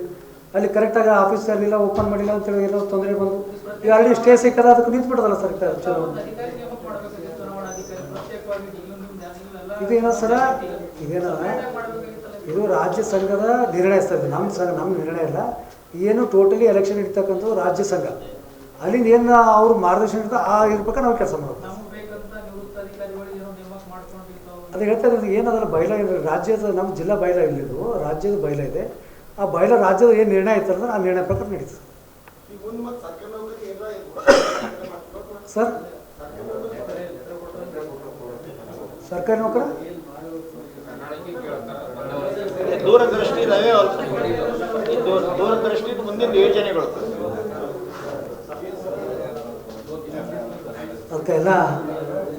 ಅಲ್ಲಿ ಕರೆಕ್ಟಾಗಿ ಆಫೀಸ್ ಇರಲಿಲ್ಲ ಓಪನ್ ಮಾಡಿಲ್ಲ ಅಂತೇಳಿ ಏನೋ ತೊಂದರೆ ಬಂದು ಈಗ ಆಲ್ರೆಡಿ ಸ್ಟೇ ಸಿಕ್ಕದ ಅದಕ್ಕೆ ನಿಂತ್ಬಿಡೋದಲ್ಲ ಸರ್ ಚುನಾವಣೆ ಇದೇನೋ ಸರ ಇದೇನೋ ಇದು ರಾಜ್ಯ ಸಂಘದ ನಿರ್ಣಯ ಸರ್ ನಮ್ಮ ನಿರ್ಣಯ ಇಲ್ಲ ಏನು ಟೋಟಲಿ ಎಲೆಕ್ಷನ್ ಇರ್ತಕ್ಕಂಥದ್ದು ರಾಜ್ಯ ಸಂಘ ಅಲ್ಲಿಂದ ಏನು ಅವ್ರು ಮಾರ್ಗದರ್ಶನ ಇರ್ತದೆ ಆ ಇರ್ಬೇಕಾದ್ರೆ ನಾವು ಕೆಲಸ ಮಾಡೋದು ಅದು ಹೇಳ್ತಾ ಇರೋದು ಏನದಲ್ಲ ಬಯಲ ರಾಜ್ಯದ ನಮ್ಮ ಜಿಲ್ಲಾ ಬಯಲ ಇಲ್ಲಿದ್ದು ರಾಜ್ಯದ ಬಯಲ ಇದೆ ಆ ಬಯಲ ರಾಜ್ಯದ ಏನು ನಿರ್ಣಯ ಇರ್ತದೆ ಆ ನಿರ್ಣಯ ಪ್ರಕಾರ ನಡೀತದೆ ಸರ್ ಸರ್ಕಾರಿ ನೌಕರ ದೂರದೃಷ್ಟಿ ದೂರದೃಷ್ಟಿ ಮುಂದಿನ ಯೋಜನೆಗಳು ಅದಕ್ಕೆ ಎಲ್ಲ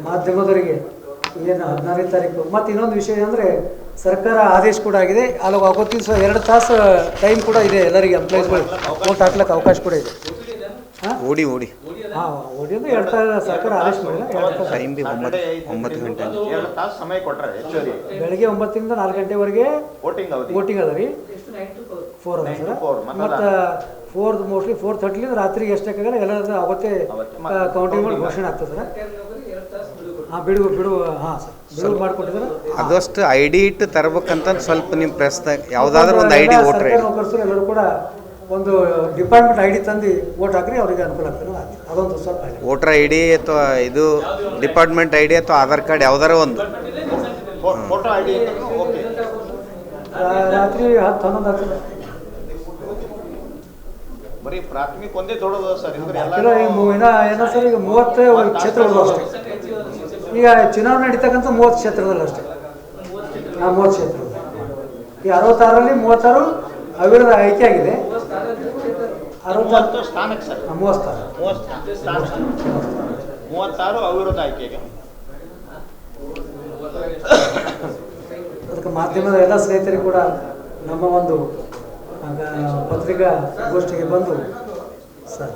ಮಾಧ್ಯಮದವರಿಗೆ ಏನು 16ನೇ ತಾರೀಕು ಮತ್ತು ಇನ್ನೊಂದು ವಿಷಯ ಅಂದರೆ ಸರ್ಕಾರ ಆದೇಶ ಕೂಡ ಆಗಿದೆ ಅಲ್ಲಿ ಅವತ್ತಿನ 2 ತಾಸು ಟೈಮ್ ಕೂಡ ಇದೆ ಎಲ್ಲರಿಗೆ ಎಂಪ್ಲಾಯೀಸ್ಗಳು ವೋಟ್ ಹಾಕ್ಲಿಕ್ಕೆ ಅವಕಾಶ ಕೂಡ ಇದೆ ಓಡಿ ಹಾಂ ಓಡಿ ಅಂದರೆ 2 ತಾಸು ಸರ್ಕಾರ ಆದೇಶ ಮಾಡಿಲ್ಲ 2 ತಾಸು ಟೈಮ್ ಬಿ 9 ಗಂಟೆ 2 ತಾಸು ಸಮಯ ಕೊಟ್ಟರೆ ಹೆಚ್ಚುವರಿ ಬೆಳಗ್ಗೆ 9ರಿಂದ 4 ಗಂಟೆವರೆಗೆ ವೋಟಿಂಗ್ ಅದ ರೀ 4 ಅದ ಸರ್ ಮತ್ತು 4 ಮೋಸ್ಟ್ಲಿ 4:30 ರಾತ್ರಿಗೆ ಎಷ್ಟಕ್ಕಾಗಲ್ಲ ಎಲ್ಲರೂ ಅವತ್ತೇ ಕೌಂಟಿಂಗ್ ಮಾಡಿ ಘೋಷಣೆ ಆಗ್ತದೆ ಸರ್ ಹಾಂ ಬಿಡುವ ಹಾಂ ಸರ್ ಬಿಡುವು ಮಾಡಿಕೊಟ್ಟಿದ್ದಾರೆ ಅದಷ್ಟು ಐ ಡಿ ಇಟ್ಟು ತರಬೇಕಂತ ಸ್ವಲ್ಪ ನಿಮ್ಮ ಪ್ರೆಸ್ದಾಗ ಯಾವುದಾದ್ರೂ ಒಂದು ಐ ಡಿ ವೋಟ್ರ್ ನೌಕರರು ಎಲ್ಲರೂ ಕೂಡ ಒಂದು ಡಿಪಾರ್ಟ್ಮೆಂಟ್ ಐ ಡಿ ತಂದು ವೋಟ್ ಹಾಕ್ರಿ ಅವರಿಗೆ ಅನುಕೂಲ ಆಗ್ತದೆ ಅದೊಂದು ಸ್ವಲ್ಪ ವೋಟರ್ ಐ ಡಿ ಅಥವಾ ಇದು ಡಿಪಾರ್ಟ್ಮೆಂಟ್ ಐ ಡಿ ಅಥವಾ ಆಧಾರ್ ಕಾರ್ಡ್ ಯಾವ್ದಾರ ಒಂದು ಫೋಟೋ ಐ ಡಿ ಓಕೆ ರಾತ್ರಿ 10-11 ಆಗ್ತದೆ ಬರೀ ಪ್ರಾಥಮಿಕ ಒಂದೇ ದೊಡ್ಡದು ಸರ್ ಏನೋ ಸರ್ ಈಗ 30 ಕ್ಷೇತ್ರಗಳು ಅಷ್ಟೇ ಈಗ ಚುನಾವಣೆ ನಡೀತಕ್ಕಂಥ 30 ಕ್ಷೇತ್ರದಲ್ಲಿ ಅಷ್ಟೇ 30 ಕ್ಷೇತ್ರದಲ್ಲಿ ಈ 66ರಲ್ಲಿ 36 ಅವಿರೋಧ ಆಯ್ಕೆ ಆಗಿದೆ ಮೂವತ್ತು ಸ್ಥಾನಕ್ಕೆ ಸರ್ 30 ಸ್ಥಾನ 36 ಅವಿರೋಧ ಆಯ್ಕೆಗೆ. ಅದಕ್ಕೆ ಮಾಧ್ಯಮದ ಎಲ್ಲ ಸ್ನೇಹಿತರಿಗೂ ಕೂಡ ನಮ್ಮ ಒಂದು ಪತ್ರಿಕಾ ಗೋಷ್ಠಿಗೆ ಬಂದು ಸರ್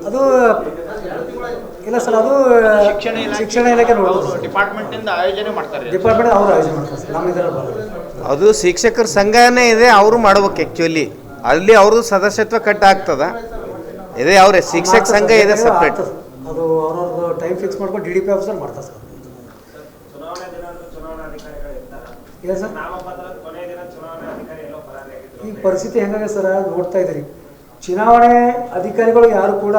ಅದು ಇಲ್ಲ ಸರ್, ಅದು ಶಿಕ್ಷಣ ಇಲಾಖೆ ನೋಡ್ಬೋದು. ಡಿಪಾರ್ಟ್ಮೆಂಟ್ ಇಂದ ಆಯೋಜನೆ ಮಾಡ್ತಾರೆ. ಡಿಪಾರ್ಟ್ಮೆಂಟ್ ಅವ್ರು ಆಯೋಜನೆ ಮಾಡ್ತಾರೆ ಸರ್, ನಮ್ಮ ಇದರಲ್ಲಿ ಬರೋದು. ಅದು ಶಿಕ್ಷಕರ ಸಂಘನೇ ಇದೆ, ಅವರು ಮಾಡ್ಬೇಕು ಆ್ಯಕ್ಚುಲಿ. ಅಲ್ಲಿ ಅವ್ರದ್ದು ಸದಸ್ಯತ್ವ ಕಟ್ ಆಗ್ತದ ಇದೆ, ಅವ್ರ ಶಿಕ್ಷಕ ಸಂಘ ಇದೆ ಸಪ್ರೇಟ್. ಅದು ಅವ್ರವ್ರದ್ದು ಟೈಮ್ ಫಿಕ್ಸ್ ಮಾಡ್ಕೊಂಡು DDP ಆಫೀಸರ್ ಮಾಡ್ತಾರೆ ಸರ್. ಇಲ್ಲ ಸರ್, ಈ ಪರಿಸ್ಥಿತಿ ಹೆಂಗಾಗಿದೆ ಸರ್ ನೋಡ್ತಾ ಇದ್ದೀರಿ. ಚುನಾವಣೆ ಅಧಿಕಾರಿಗಳು ಯಾರು ಕೂಡ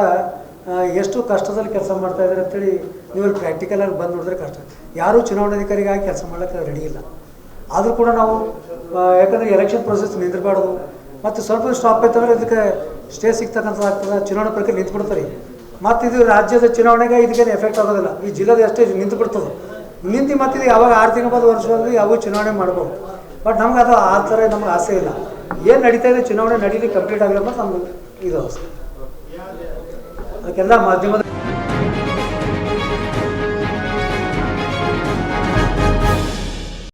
ಎಷ್ಟು ಕಷ್ಟದಲ್ಲಿ ಕೆಲಸ ಮಾಡ್ತಾ ಇದ್ದಾರೆ ಅಂತೇಳಿ ನೀವು ಪ್ರಾಕ್ಟಿಕಲಾಗಿ ಬಂದು ನೋಡಿದ್ರೆ ಕಷ್ಟ. ಯಾರೂ ಚುನಾವಣಾಧಿಕಾರಿಗಾಗಿ ಕೆಲಸ ಮಾಡ್ಲಿಕ್ಕೆ ರೆಡಿ ಇಲ್ಲ. ಆದರೂ ಕೂಡ ನಾವು ಯಾಕಂದರೆ ಎಲೆಕ್ಷನ್ ಪ್ರೊಸೆಸ್ ನಿಂದಿರಬಾರ್ದು, ಮತ್ತು ಸ್ವಲ್ಪ ಸ್ಟಾಪ್ ಆಯ್ತಂದ್ರೆ ಇದಕ್ಕೆ ಸ್ಟೇ ಸಿಗ್ತಕ್ಕಂಥದ್ದು ಆಗ್ತದೆ, ಚುನಾವಣೆ ಪ್ರಕ್ರಿಯೆ ನಿಂತುಬಿಡ್ತಾರೆ. ಮತ್ತು ಇದು ರಾಜ್ಯದ ಚುನಾವಣೆಗೆ ಇದಕ್ಕೇನು ಎಫೆಕ್ಟ್ ಆಗೋದಿಲ್ಲ, ಈ ಜಿಲ್ಲೆದು ಅಷ್ಟೇ ನಿಂತು ಬಿಡ್ತದೆ. ನಿಂತು ಮತ್ತು ಇದು ಯಾವಾಗ 6 ತಿಂಗಳು ಬಂದು ವರ್ಷದಲ್ಲಿ ಯಾವಾಗ ಚುನಾವಣೆ ಮಾಡ್ಬೋದು. ಬಟ್ ನಮ್ಗೆ ಅದು ಆ ಥರ ನಮ್ಗೆ ಆಸೆ ಇಲ್ಲ. ಏನು ನಡೀತಾ ಇದೆ ಚುನಾವಣೆ ನಡೀಲಿ, ಕಂಪ್ಲೀಟ್ ಆಗಿಲ್ಲ ಮತ್ತು ನಮ್ಗೆ ಇದು ಅದಕ್ಕೆಲ್ಲ ಮಾಧ್ಯಮದ